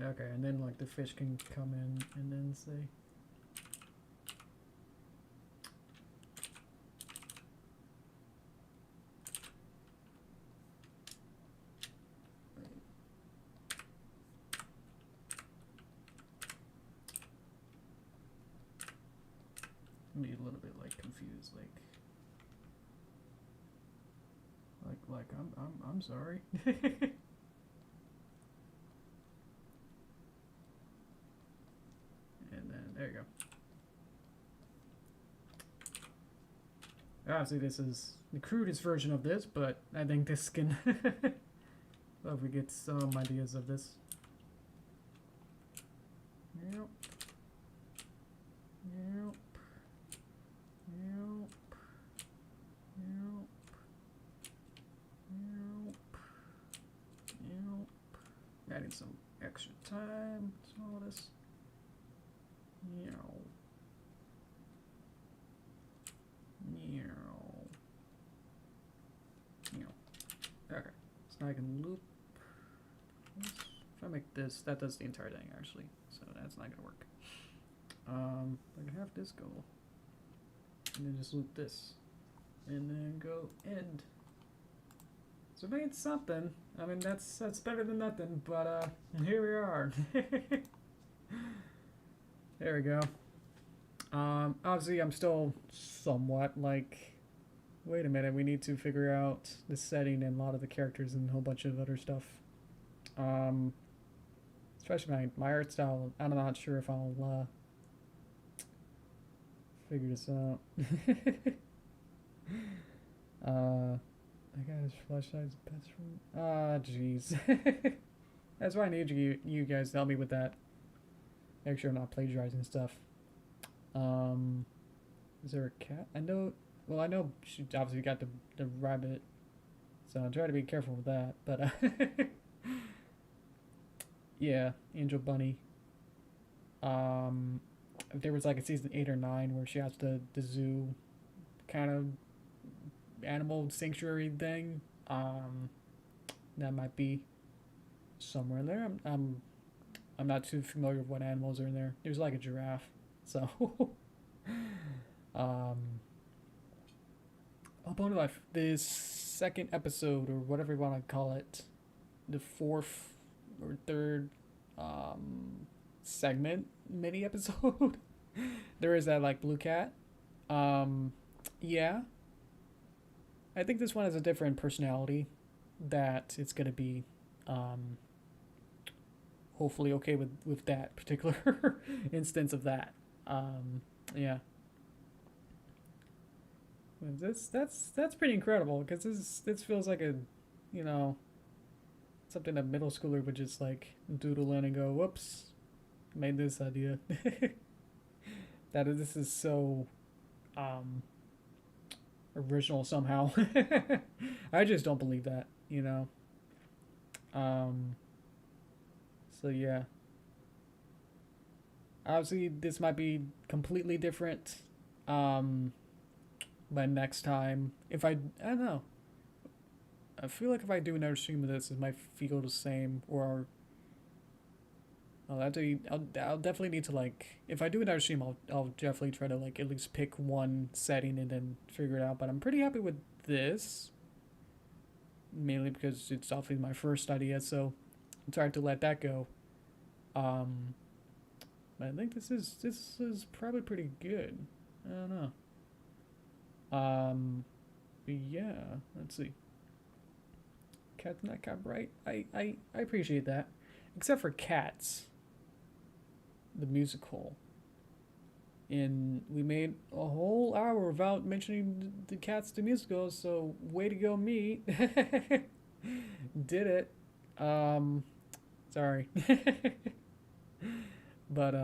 Okay, and then like the fish can come in and then say. Me a little bit like confused, like I'm sorry. And then there you go. Obviously, this is the crudest version of this, but I think this can. Well, if we get some ideas of this. Yep. Yep. Yep. Yep. Yep. Yep. Adding some extra time to all this. Meow. Meow. Meow. Okay. So now I can loop this. If I make this, that does the entire thing actually. So that's not gonna work. I can have this go. And then just loop this. And then go end. So I it's something. I mean that's better than nothing, but here we are. There we go. Obviously I'm still somewhat like, wait a minute, we need to figure out the setting and a lot of the characters and a whole bunch of other stuff. Especially my art style, I'm not sure if I'll figure this out. I got his flashlight's best friend. Ah, jeez. That's why I need you guys to help me with that. Make sure I'm not plagiarizing stuff. Is there a cat? I know. Well, I know she obviously got the rabbit, so I'll try to be careful with that. But yeah, Angel Bunny. If there was like a season 8 or 9 where she has the zoo kind of animal sanctuary thing, that might be somewhere in there. I'm not too familiar with what animals are in there. There's like a giraffe, so Upon Life, this second episode or whatever you want to call it, the fourth or third segment mini episode. There is that like blue cat. Yeah, I think this one has a different personality that it's gonna be hopefully okay with that particular instance of that. Yeah, that's pretty incredible because this feels like a, you know, something a middle schooler would just like doodle in and go, whoops, made this idea. This is so original somehow. I just don't believe that, you know. So yeah, obviously this might be completely different by next time. If I don't know, I feel like if I do another stream of this, it might feel the same. Or I'll definitely need to like, if I do another stream, I'll definitely try to like at least pick one setting and then figure it out. But I'm pretty happy with this, mainly because it's obviously my first idea. So it's hard to let that go. Um, but I think this is probably pretty good. I don't know. But yeah, let's see. Cat's not copyright. I appreciate that, except for Cats, the musical. And we made a whole hour without mentioning the Cats the musical. So way to go, me. Did it. Sorry. But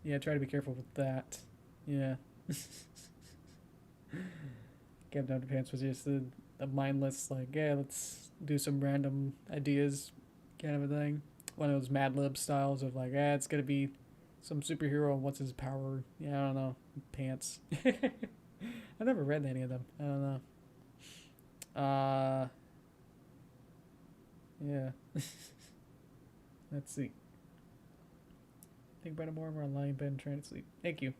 yeah, try to be careful with that. Yeah. Captain Underpants was just a mindless, like, yeah, let's do some random ideas kind of a thing. One of those Mad Lib styles of like, it's gonna be some superhero and what's his power? Yeah, I don't know. Pants. I never read any of them. I don't know. Yeah. Let's see. Think about it more. We're online, Ben, trying to sleep. Thank you.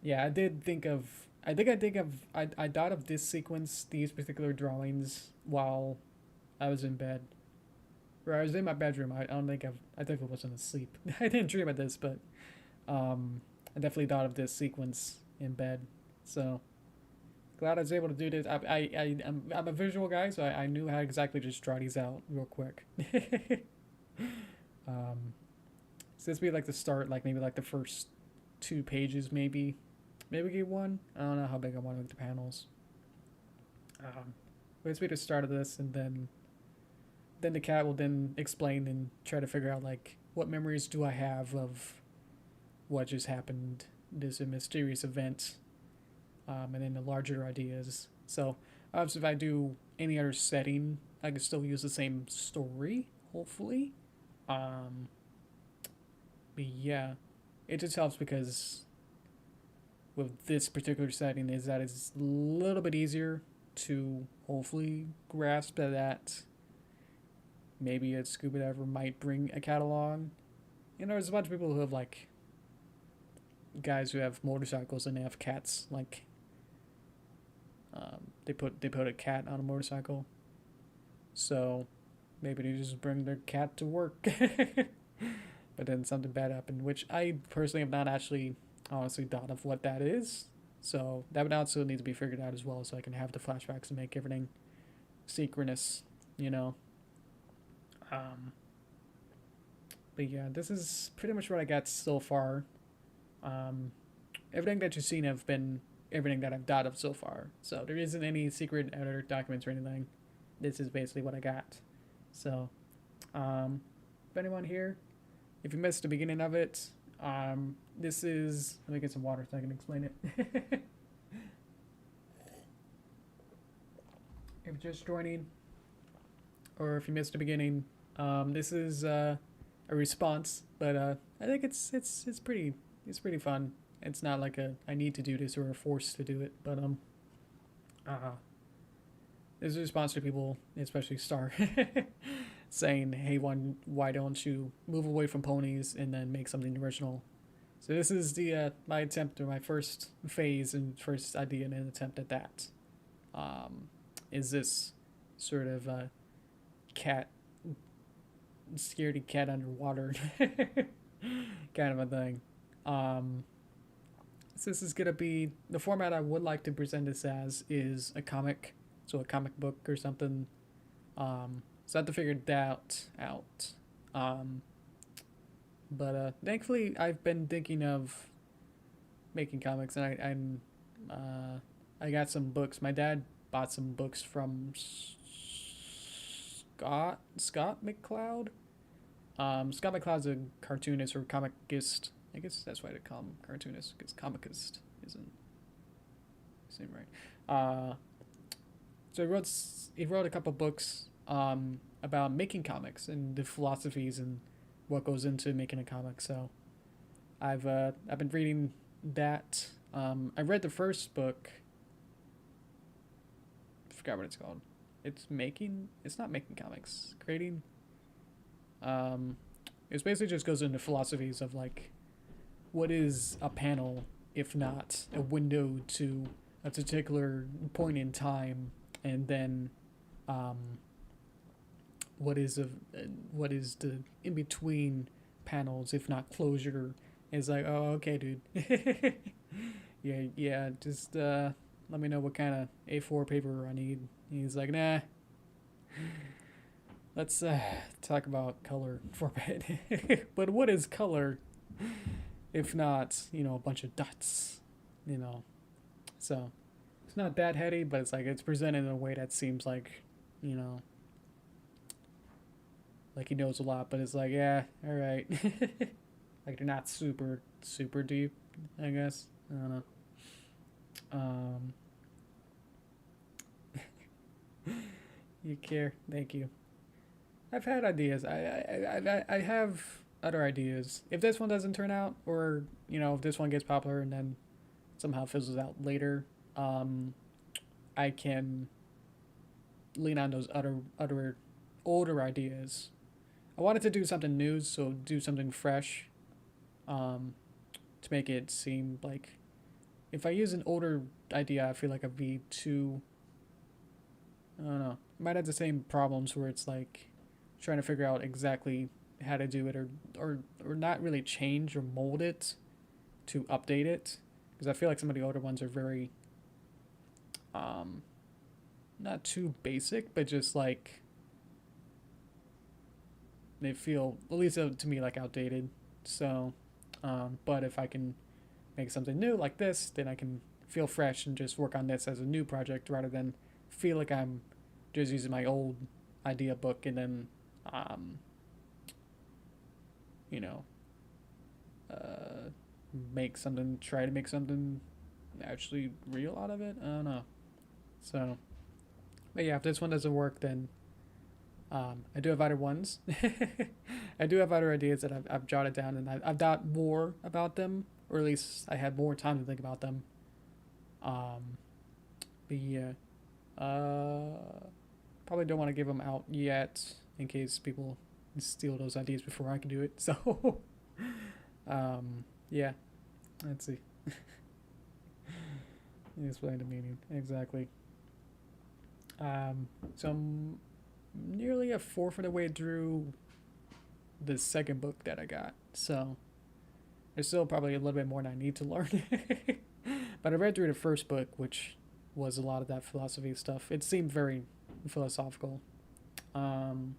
Yeah, I did think of. I thought of this sequence, these particular drawings, while I was in bed. Or I was in my bedroom. I don't think I think I wasn't asleep. I didn't dream of this, but I definitely thought of this sequence in bed. So glad I was able to do this. I'm a visual guy, so I knew how to exactly just draw these out real quick. So this would be like the start, like maybe like the first 2 pages, maybe get one. I don't know how big I want to make the panels. But this would be the start of this, and then the cat will then explain and try to figure out like what memories do I have of what just happened, this mysterious event, and then the larger ideas. So obviously, if I do any other setting, I can still use the same story, hopefully. Um, but yeah, it just helps because with this particular setting is that it's a little bit easier to hopefully grasp that maybe a scuba diver might bring a cat along. You know, there's a bunch of people who have like guys who have motorcycles and they have cats. Like, they put a cat on a motorcycle, so maybe they just bring their cat to work. But then something bad happened, which I personally have not actually honestly thought of what that is. So that would also need to be figured out as well, so I can have the flashbacks and make everything synchronous. You know. But yeah, this is pretty much what I got so far. Everything that you've seen have been everything that I've thought of so far. So there isn't any secret editor documents or anything. This is basically what I got. So, if anyone here, if you missed the beginning of it, this is, let me get some water so I can explain it. If you're just joining, or if you missed the beginning, this is a response, but I think it's pretty fun. It's not like I need to do this or a force to do it, but this is a response to people, especially Star, saying, "Hey, why don't you move away from ponies and then make something original?" So this is the my attempt, or my first phase and first idea and an attempt at that. Is this sort of cat, scaredy cat underwater kind of a thing. So this is gonna be the format I would like to present this as is a comic, so a comic book or something. So I have to figure that out. But thankfully I've been thinking of making comics, and I got some books. My dad bought some books from Scott McCloud. Scott McCloud's a cartoonist or comicist. I guess that's why they call him cartoonist, because comicist isn't the same, right? So he wrote a couple books about making comics and the philosophies and what goes into making a comic. So I've been reading that. I read the first book. I forgot what it's called. It's not making comics. Creating. It basically just goes into philosophies of like, what is a panel if not a window to a particular point in time, and then what is a what is the in between panels, if not closure. It's like, oh, okay, dude. Yeah, just let me know what kind of A4 paper I need. He's like, nah, let's talk about color for a bit. But what is color if not, a bunch of dots, you know? So it's not that heady, but it's like it's presented in a way that seems you know, like he knows a lot, but it's like, yeah, all right. Like they're not super deep, I guess. I don't know. Um, you care? Thank you. I've had ideas. I have other ideas. If this one doesn't turn out, or if this one gets popular and then somehow fizzles out later, I can lean on those other older ideas. I wanted to do something new, so do something fresh, to make it seem like if I use an older idea, I feel like I'd be too. I don't know. Might have the same problems where it's like trying to figure out exactly how to do it, or not really change or mold it to update it, because I feel like some of the older ones are very not too basic, but just like they feel, at least to me, like outdated. So, but if I can make something new like this, then I can feel fresh and just work on this as a new project rather than feel like I'm just using my old idea book and then, um, you know, uh, try to make something actually real out of it. I don't know. So, but yeah, if this one doesn't work, then I do have other ones. I do have other ideas that I've jotted down, and I've thought more about them, or at least I had more time to think about them. Um, but yeah, probably don't want to give them out yet in case people steal those ideas before I can do it. So, yeah, let's see. Explain the meaning exactly. So I'm nearly a fourth of the way through the second book that I got. So there's still probably a little bit more that I need to learn. But I read through the first book, which was a lot of that philosophy stuff. It seemed very philosophical. Um,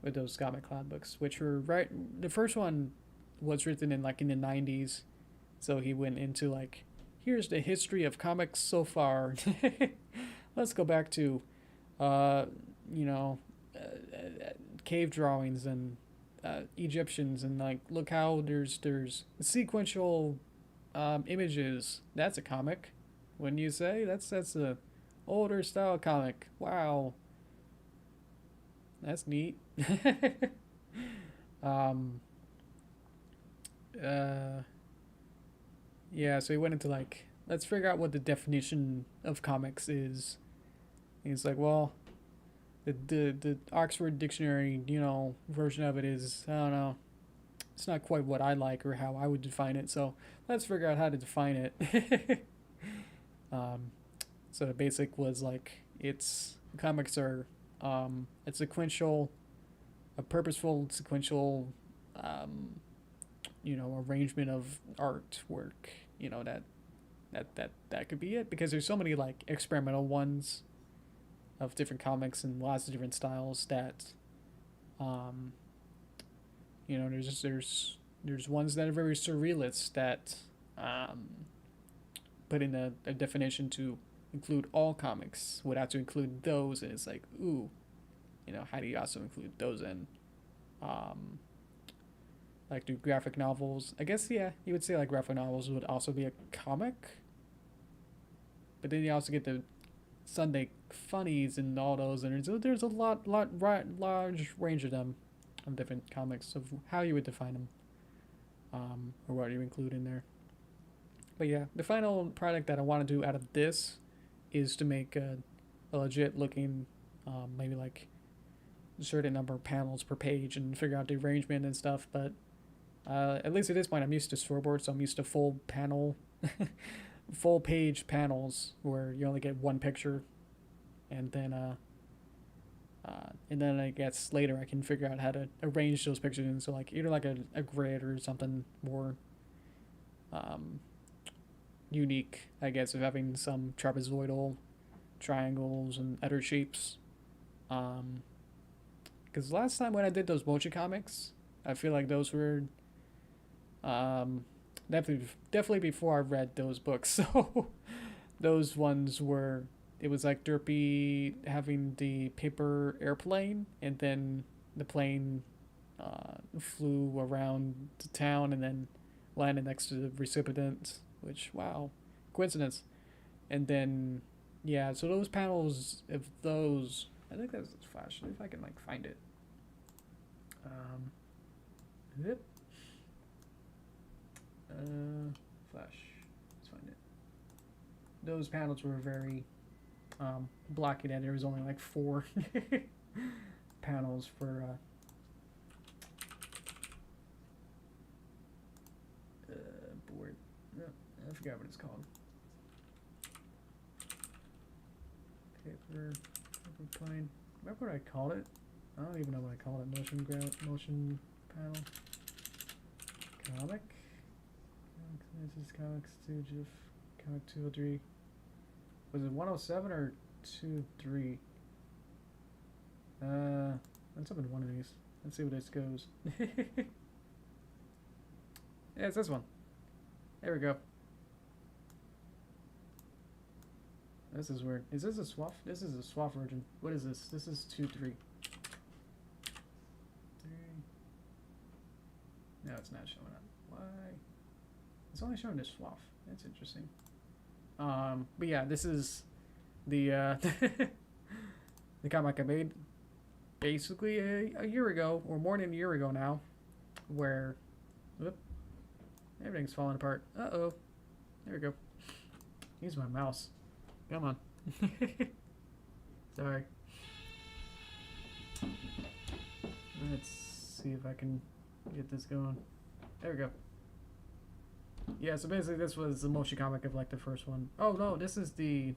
with those Scott McCloud books, which were right. The first one was written in the 90s, so he went into like, here's the history of comics so far. Let's go back to, uh, you know, cave drawings and Egyptians, and like look how there's sequential images. That's a comic, wouldn't you say? That's a older style comic. Wow, that's neat. um, uh, yeah. So he went into like, let's figure out what the definition of comics is. And he's like, well, the Oxford Dictionary, version of it is, I don't know, it's not quite what I like or how I would define it. So let's figure out how to define it. um, so the basic was like, comics are a sequential, a purposeful sequential, um, arrangement of artwork. That could be it, because there's so many like experimental ones of different comics and lots of different styles that um, there's ones that are very surrealist that put in a definition to include all comics would have to include those, and it's like, ooh, how do you also include those in? Um, like, do graphic novels? I guess, yeah, you would say like graphic novels would also be a comic, but then you also get the Sunday funnies and all those, and there's a large range of them, of different comics, of how you would define them, or what you include in there. But yeah, the final product that I want to do out of this is to make a legit looking, maybe like a certain number of panels per page and figure out the arrangement and stuff. But at least at this point, I'm used to storyboards, so I'm used to full panel, full page panels where you only get one picture. and then I guess later I can figure out how to arrange those pictures into like either like a grid or something more unique, I guess, of having some trapezoidal triangles and other shapes. Because last time when I did those mochi comics, I feel like those were definitely before I read those books. So those ones were, it was like Derpy having the paper airplane, and then the plane flew around the town and then landed next to the recipient, which, wow, coincidence. And then, yeah, so those panels, if those, I think that's Flash, if I can like find it. Yep. Flash, let's find it. Those panels were very blocky that there was only like 4 panels for board. No, I forgot what it's called. Paper plane. Remember what I called it? I don't even know what I called it. Motion panel. Comic. This is Comics 2, GIF, Comic 203. Was it 107 or 23? Let's open one of these. Let's see where this goes. Yeah, it's this one. There we go. This is weird. Is this a SWAF? This is a SWAF version. What is this? This is 2.3. No, it's not showing up. Why? It's only showing this SWAF. That's interesting. But yeah, this is the the comic I made basically a year ago, or more than a year ago now, where whoop, everything's falling apart. Uh-oh. There we go. Use my mouse. Come on. Sorry. Let's see if I can get this going. There we go. Yeah, so basically this was the motion comic of like the first one. Oh no, this is the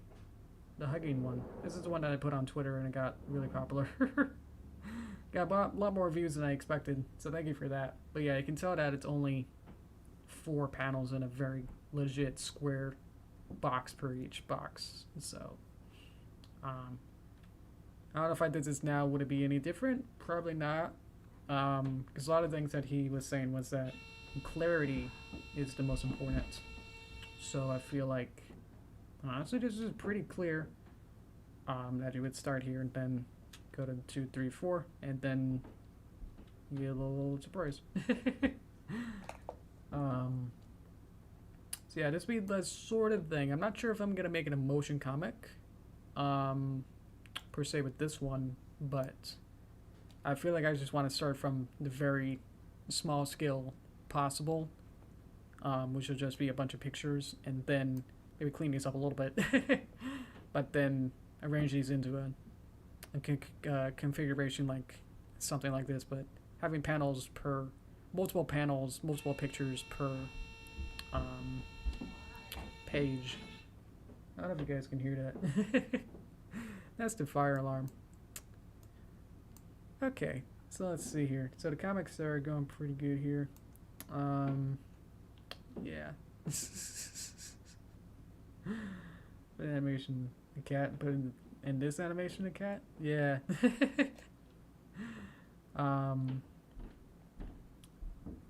hugging one. This is the one that I put on Twitter and it got really popular. Got a lot more views than I expected, so thank you for that. But yeah, you can tell that it's only 4 panels in a very legit square box per each box. So I don't know if I did this now, would it be any different? Probably not. Because a lot of things that he was saying was that clarity is the most important. So I feel like honestly this is pretty clear. That you would start here and then go to 2, 3, 4, and then you get a little surprise. So yeah, this would be the sort of thing. I'm not sure if I'm gonna make it a motion comic, per se with this one, but I feel like I just want to start from the very small scale possible, which will just be a bunch of pictures, and then maybe clean these up a little bit, but then arrange these into a configuration like something like this, but having panels per multiple pictures per page. I don't know if you guys can hear that. That's the fire alarm. Okay, so let's see here. So the comics are going pretty good here. Yeah. Put animation the cat. Put in this animation the cat. Yeah.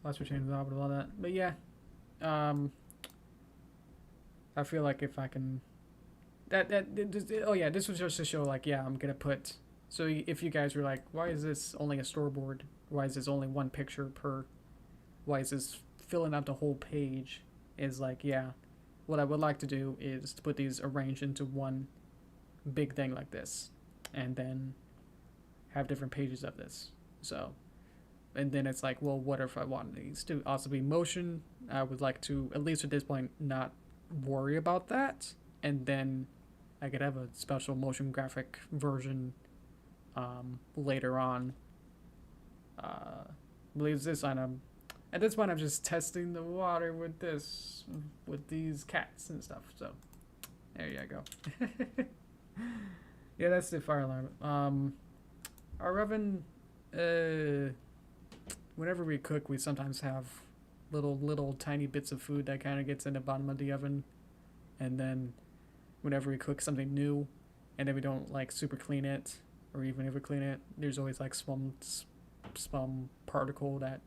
Lots of changes off with all that, but yeah. I feel like if I can, oh yeah, this was just to show like, yeah, I'm gonna put. So if you guys were like, why is this only a storyboard? Why is this only one picture per? Why is this filling up the whole page? Is like, yeah, what I would like to do is to put these arranged into one big thing like this, and then have different pages of this. So, and then it's like, well, what if I want these to also be motion? I would like to, at least at this point, not worry about that, and then I could have a special motion graphic version later on. Believes this item. At this point, I'm just testing the water with these cats and stuff. So there you go. Yeah, that's the fire alarm. Our oven, uh, whenever we cook, we sometimes have little tiny bits of food that kind of gets in the bottom of the oven, and then whenever we cook something new, and then we don't like super clean it, or even if we clean it, there's always like some particle that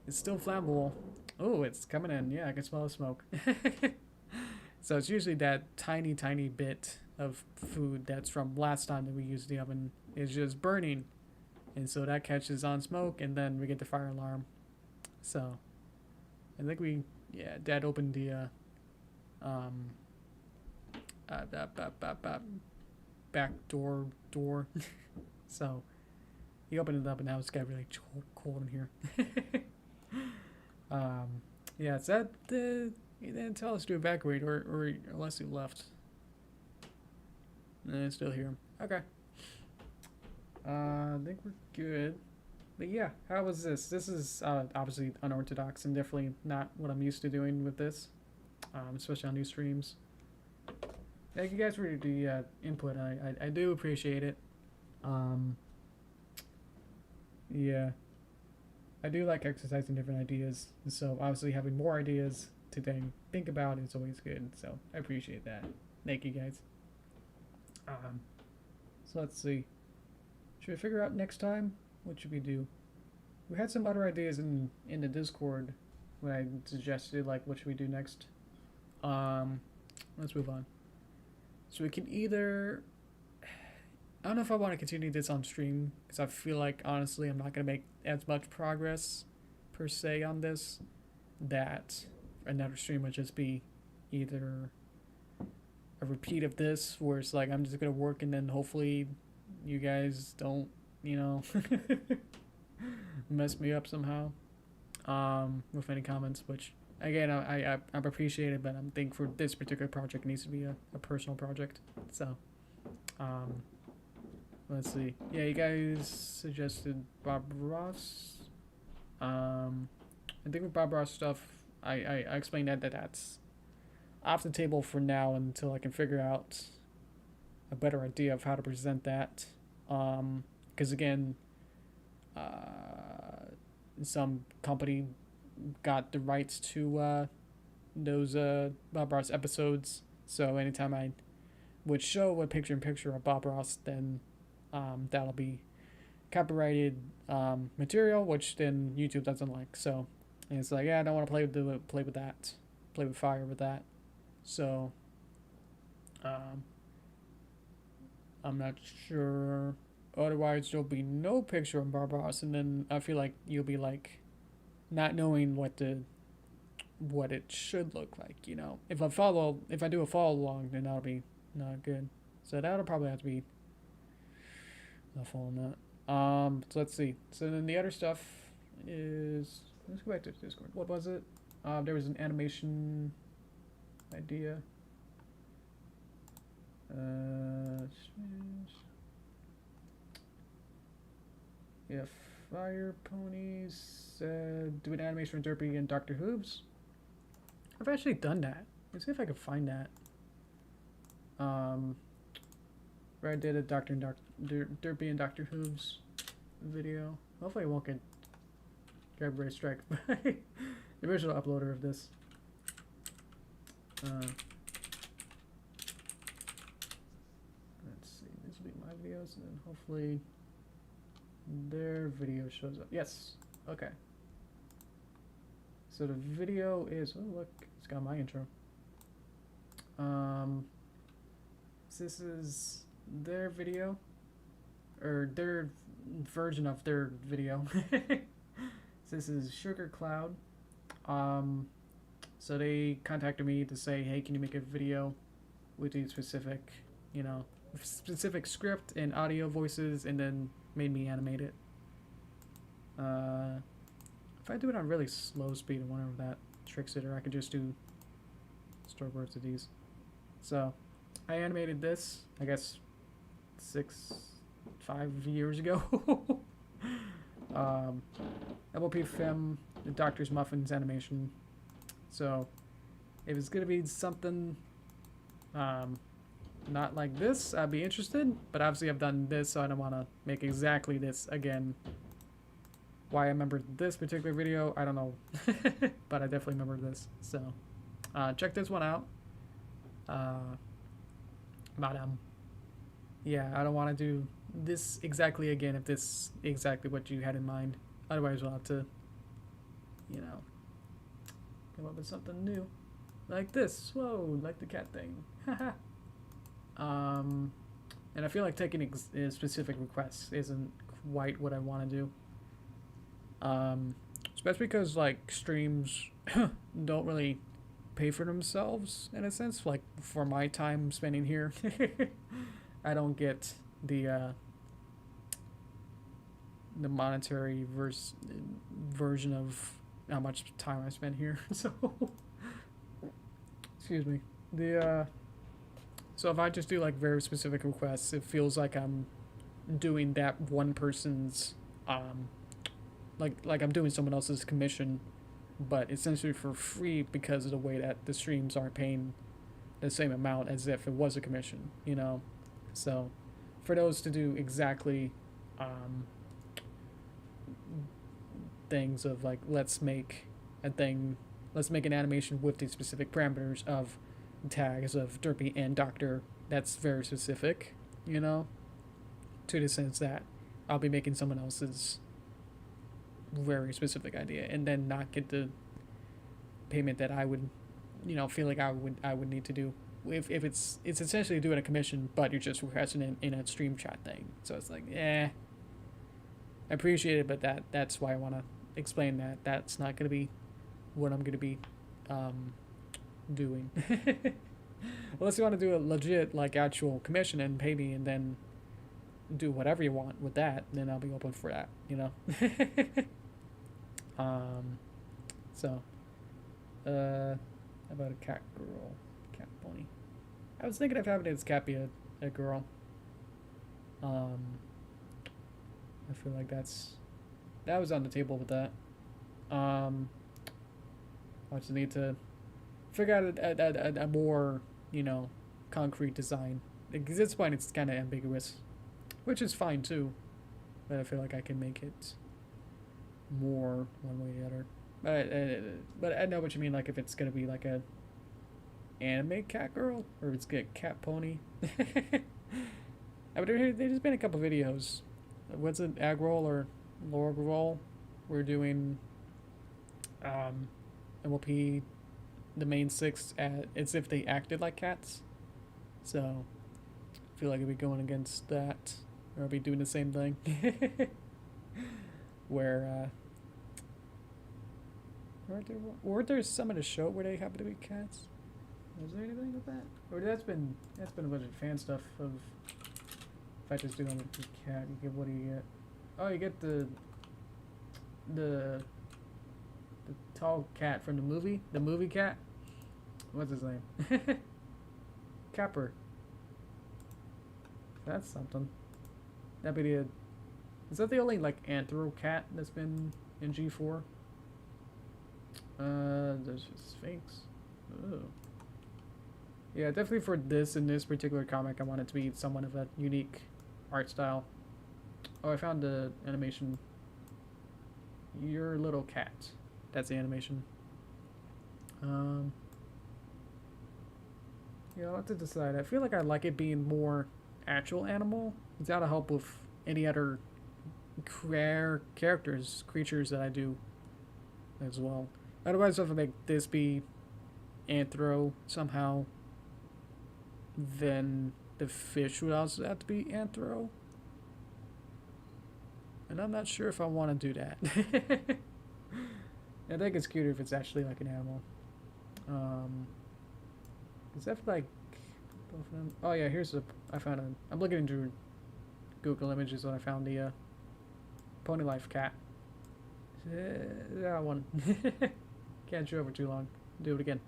is still flammable. Oh, it's coming in. Yeah, I can smell the smoke. So it's usually that tiny bit of food that's from last time that we used the oven is just burning, and so that catches on smoke, and then we get the fire alarm. So I think Dad opened the um back door. So he opened it up, and now it's got really cold in here. um, yeah, it's that he didn't tell us to evacuate, or unless he left. It's still here. Okay. I think we're good. But yeah, how was this? This is obviously unorthodox and definitely not what I'm used to doing with this, especially on new streams. Thank you guys for the input. I do appreciate it. Yeah, I do like exercising different ideas. So obviously having more ideas to then think about is always good. So I appreciate that. Thank you guys. So let's see. Should we figure out next time? What should we do? We had some other ideas in the Discord when I suggested like what should we do next. Let's move on. So we can either, I don't know if I want to continue this on stream because I feel like honestly I'm not gonna make as much progress per se on this. That another stream would just be either a repeat of this where it's like I'm just gonna work and then hopefully you guys don't, mess me up somehow with any comments, which again I appreciate it, but I'm thinking for this particular project it needs to be a personal project. So let's see. Yeah, you guys suggested Bob Ross. I think with Bob Ross stuff I explained that's off the table for now until I can figure out a better idea of how to present that. Because again, some company got the rights to those Bob Ross episodes. So anytime I would show a picture-in-picture of Bob Ross, then that'll be copyrighted material, which then YouTube doesn't like. So it's like, yeah, I don't want to play with that, play with fire with that. So I'm not sure. Otherwise, there'll be no picture of Bob Ross, and then I feel like you'll be like not knowing what it should look like. If I do a follow along, then that'll be not good. So that'll probably have to be a follow that. So let's see. So then the other stuff is, let's go back to Discord. What was it? There was an animation idea. Yeah, Fire Ponies said do an animation for Derpy and Dr. Hooves. I've actually done that. Let's see if I can find that. Where I did a Derpy and Dr. Hooves video. Hopefully I won't get copyright strike by the original uploader of this. Let's see, these will be my videos, and then hopefully their video shows up. Yes, okay. So the video is, oh look, it's got my intro. So this is their video, or their version of their video. So this is Sugar Cloud. So they contacted me to say, hey, can you make a video with a specific, specific script and audio voices, and then made me animate it. If I do it on really slow speed, I wonder if that tricks it, or I could just do storyboards of these. So I animated this, I guess 5 years ago. LP Film, the Doctor's Muffins animation. So if it's gonna be something not like this, I'd be interested. But obviously I've done this, so I don't want to make exactly this again. Why I remember this particular video, I don't know. But I definitely remember this. So, check this one out. But, yeah, I don't want to do this exactly again if this is exactly what you had in mind. Otherwise, we'll have to, you know, come up with something new. Like this. Whoa, like the cat thing. Haha. And I feel like taking specific requests isn't quite what I want to do. Especially because, like, streams don't really pay for themselves, in a sense. Like, for my time spending here, I don't get the monetary version of how much time I spend here. So, excuse me. So if I just do like very specific requests, it feels like I'm doing that one person's, like I'm doing someone else's commission, but essentially for free because of the way that the streams aren't paying the same amount as if it was a commission, you know? So for those to do exactly things of like, let's make an animation with these specific parameters of tags of Derpy and Doctor, that's very specific, you know, to the sense that I'll be making someone else's very specific idea and then not get the payment that I would, you know, feel like I would need to do if it's essentially doing a commission, but you're just requesting it in a stream chat thing. So it's like, I appreciate it, but that's why I want to explain that that's not going to be what I'm going to be doing. Unless you want to do a legit like actual commission and pay me and then do whatever you want with that, then I'll be open for that, you know. So how about a cat girl, cat pony? I was thinking of having this cat be a girl. I feel like that was on the table with that. I just need to figure out a more, you know, concrete design. Because at this point it's kind of ambiguous, which is fine too. But I feel like I can make it more one way or the other. But I know what you mean. Like if it's gonna be like a anime cat girl or if it's a cat pony. I mean, there's been a couple videos. What's it, Agrol or Lorgrol? We're doing MLP. The main six as if they acted like cats, so I feel like I'd be going against that, or I'd be doing the same thing. Where weren't there some of the show where they happen to be cats? Was there anything with that? Or that's been a bunch of fan stuff of if I just do them with the cat, you get, what do you get? Oh, you get the tall cat from the movie cat. What's his name? Capper. That's something. That'd be the. Is that the only like anthro cat that's been in G4? There's a Sphinx. Oh. Yeah, definitely for this in this particular comic, I want it to be somewhat of a unique art style. Oh, I found the animation. Your little cat. That's the animation. Yeah, I'll have to decide. I feel like I like it being more actual animal without a help with any other creatures that I do as well. Otherwise, if I make this be anthro somehow, then the fish would also have to be anthro. And I'm not sure if I want to do that. I think it's cuter if it's actually like an animal. Is that like both of them? Oh yeah, I'm looking into Google Images when I found the Pony Life cat. That one. Can't chew over too long. Do it again.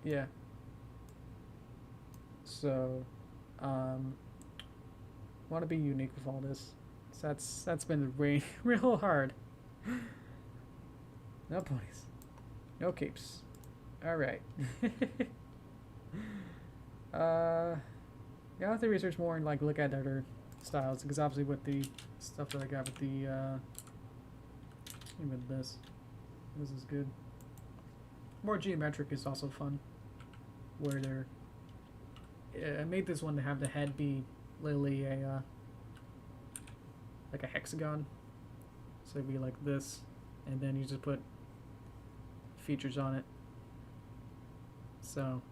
Yeah. So, want to be unique with all this. So that's been real hard. No ponies. No capes. Alright. Yeah, I have to research more and like look at other styles, because obviously with the stuff that I got with the even this is good. More geometric is also fun, where they're I made this one to have the head be literally a like a hexagon, so it'd be like this, and then you just put features on it. So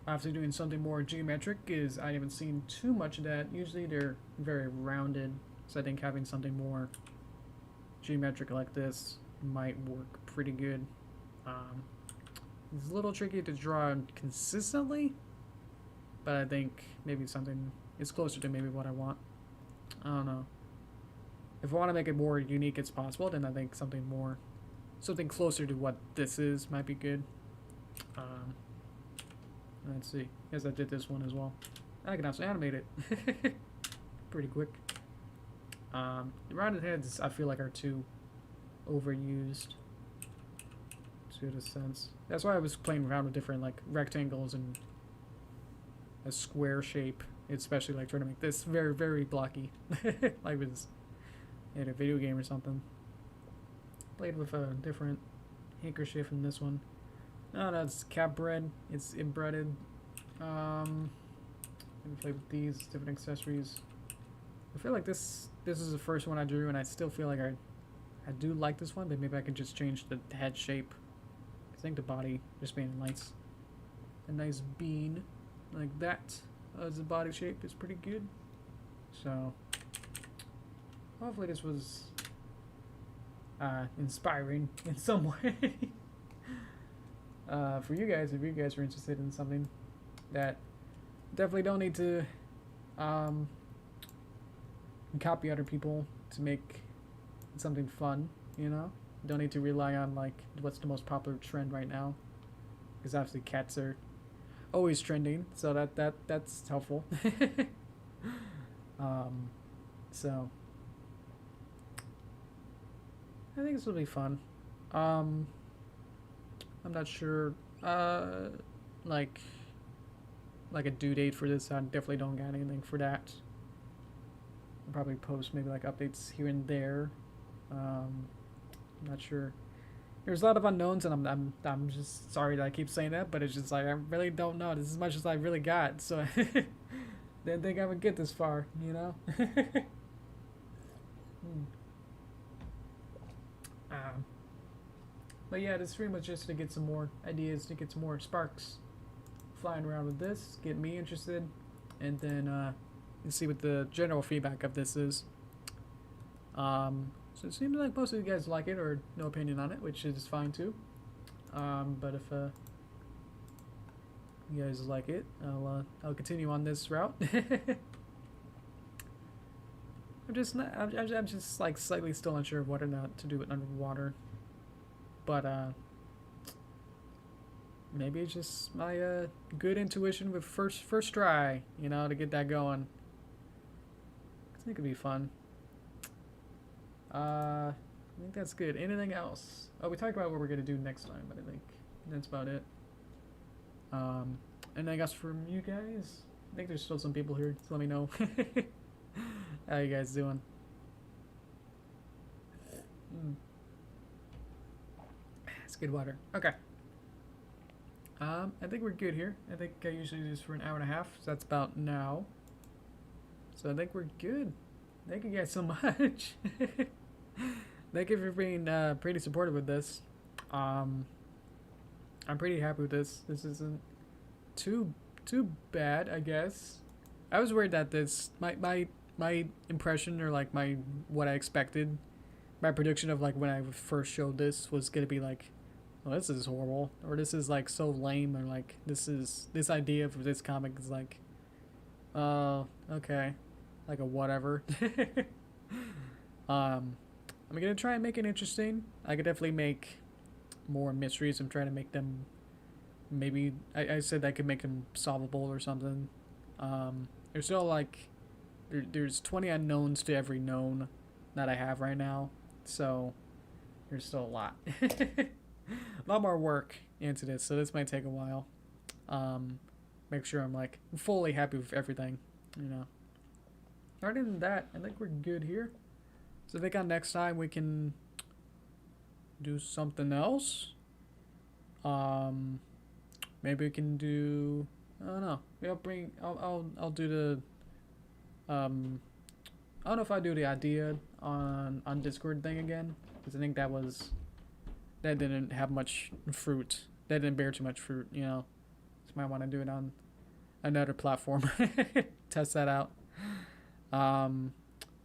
after doing something more geometric is I haven't seen too much of that. Usually they're very rounded, so I think having something more geometric like this might work pretty good. It's a little tricky to draw consistently, but I think maybe something is closer to maybe what I want. I don't know. If I want to make it more unique as possible, then I think something closer to what this is might be good. Let's see. Yes, I did this one as well. I can also animate it pretty quick. The rounded heads I feel like are too overused to a sense. That's why I was playing around with different like rectangles and a square shape, especially like trying to make this very, very blocky. Like it was in a video game or something. Played with a different handkerchief in this one. No, that's cap bread. It's inbreaded. Let me play with these different accessories. I feel like this is the first one I drew, and I still feel like I do like this one, but maybe I could just change the head shape. I think the body just being a nice bean like that as a body shape is pretty good. So hopefully this was inspiring in some way. For you guys, if you guys are interested in something that definitely don't need to copy other people to make something fun, you know? Don't need to rely on like what's the most popular trend right now, because obviously cats are always trending, so that's helpful. So I think this will be fun. I'm not sure like a due date for this. I definitely don't got anything for that. I'll probably post maybe like updates here and there. I'm not sure. There's a lot of unknowns, and I'm just sorry that I keep saying that, but it's just like I really don't know. This is as much as I really got, so didn't think I would get this far, you know. But yeah, this is pretty much just to get some more ideas, to get some more sparks flying around with this, get me interested, and then see what the general feedback of this is. So it seems like most of you guys like it, or no opinion on it, which is fine too. But if you guys like it, I'll continue on this route. I'm just like slightly still unsure of what or not to do it underwater. But maybe it's just my good intuition with first try, you know, to get that going. I think it'd be fun. I think that's good. Anything else? Oh, we talked about what we're gonna do next time, but I think that's about it. And I guess from you guys, I think there's still some people here, so let me know how you guys doing. It's good water. Okay. I think we're good here. I think I usually do this for an hour and a half, so that's about now. So I think we're good. Thank you guys so much. Thank you for being pretty supportive with this. I'm pretty happy with this. This isn't too bad, I guess. I was worried that this my impression, or like what I expected, my prediction of like when I first showed this was gonna be like, well, this is horrible, or this is like so lame, or like this idea for this comic is like, oh, okay, like a whatever. I'm gonna try and make it interesting. I could definitely make more mysteries. I'm trying to make them, maybe I said I could make them solvable or something. There's still like there's 20 unknowns to every known that I have right now, so there's still a lot. lot more work into this, so this might take a while. Make sure I'm like fully happy with everything, you know. Other than that, I think we're good here. So I think on next time we can do something else. Maybe we can do. I don't know. Maybe I'll do the. I don't know if I do the idea on Discord thing again, because I think that didn't have much fruit. That didn't bear too much fruit, you know. So might want to do it on another platform. Test that out. But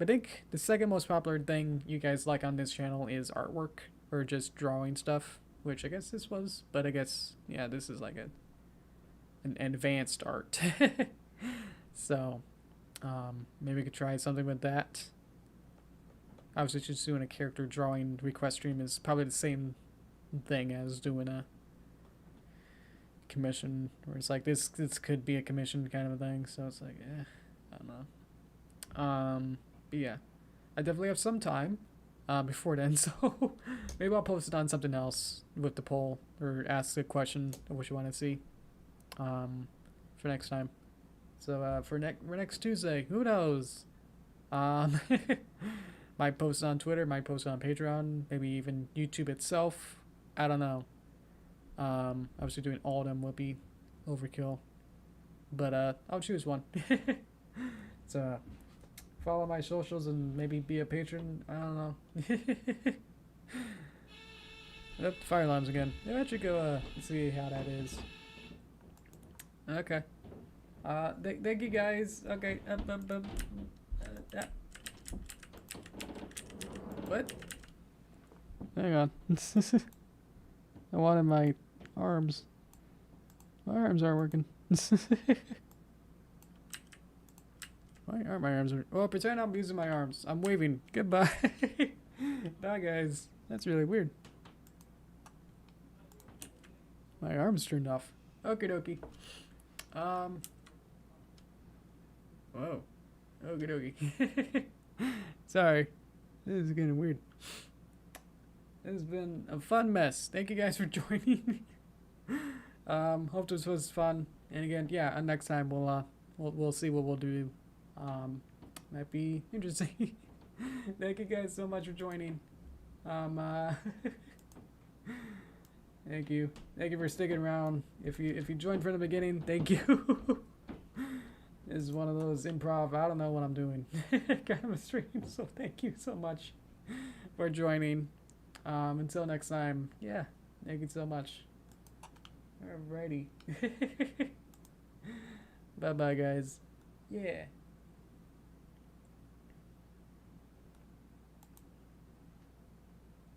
I think the second most popular thing you guys like on this channel is artwork or just drawing stuff, which I guess this was, but I guess yeah, this is like an advanced art. So maybe we could try something with that. Obviously, just doing a character drawing request stream is probably the same thing as doing a commission, where it's like this could be a commission kind of a thing. So it's like, I don't know. But yeah, I definitely have some time before then, so maybe I'll post it on something else with the poll or ask a question of what you want to see for next time. So for next Tuesday, who knows? Might post it on Twitter, might post it on Patreon, maybe even YouTube itself. I don't know. Obviously doing all of them would be overkill, but I'll choose one. So follow my socials and maybe be a patron. I don't know. Yep, fire alarms again. Maybe I should go see how that is. Okay. Thank you guys. Okay. What? Hang on. I wanted my arms. My arms aren't working. Why aren't my arms? Oh, pretend I'm using my arms. I'm waving. Goodbye. Bye, guys. That's really weird. My arms turned off. Okie dokie. Whoa. Okie dokie. Sorry. This is getting weird. This has been a fun mess. Thank you guys for joining. Hope this was fun. And again, yeah, next time we'll see what we'll do. Might be interesting. Thank you guys so much for joining. Thank you. Thank you for sticking around. If you joined from the beginning, thank you. This is one of those improv, I don't know what I'm doing kind of a stream, so thank you so much for joining. Until next time, yeah, thank you so much. Alrighty. Bye bye, guys. Yeah.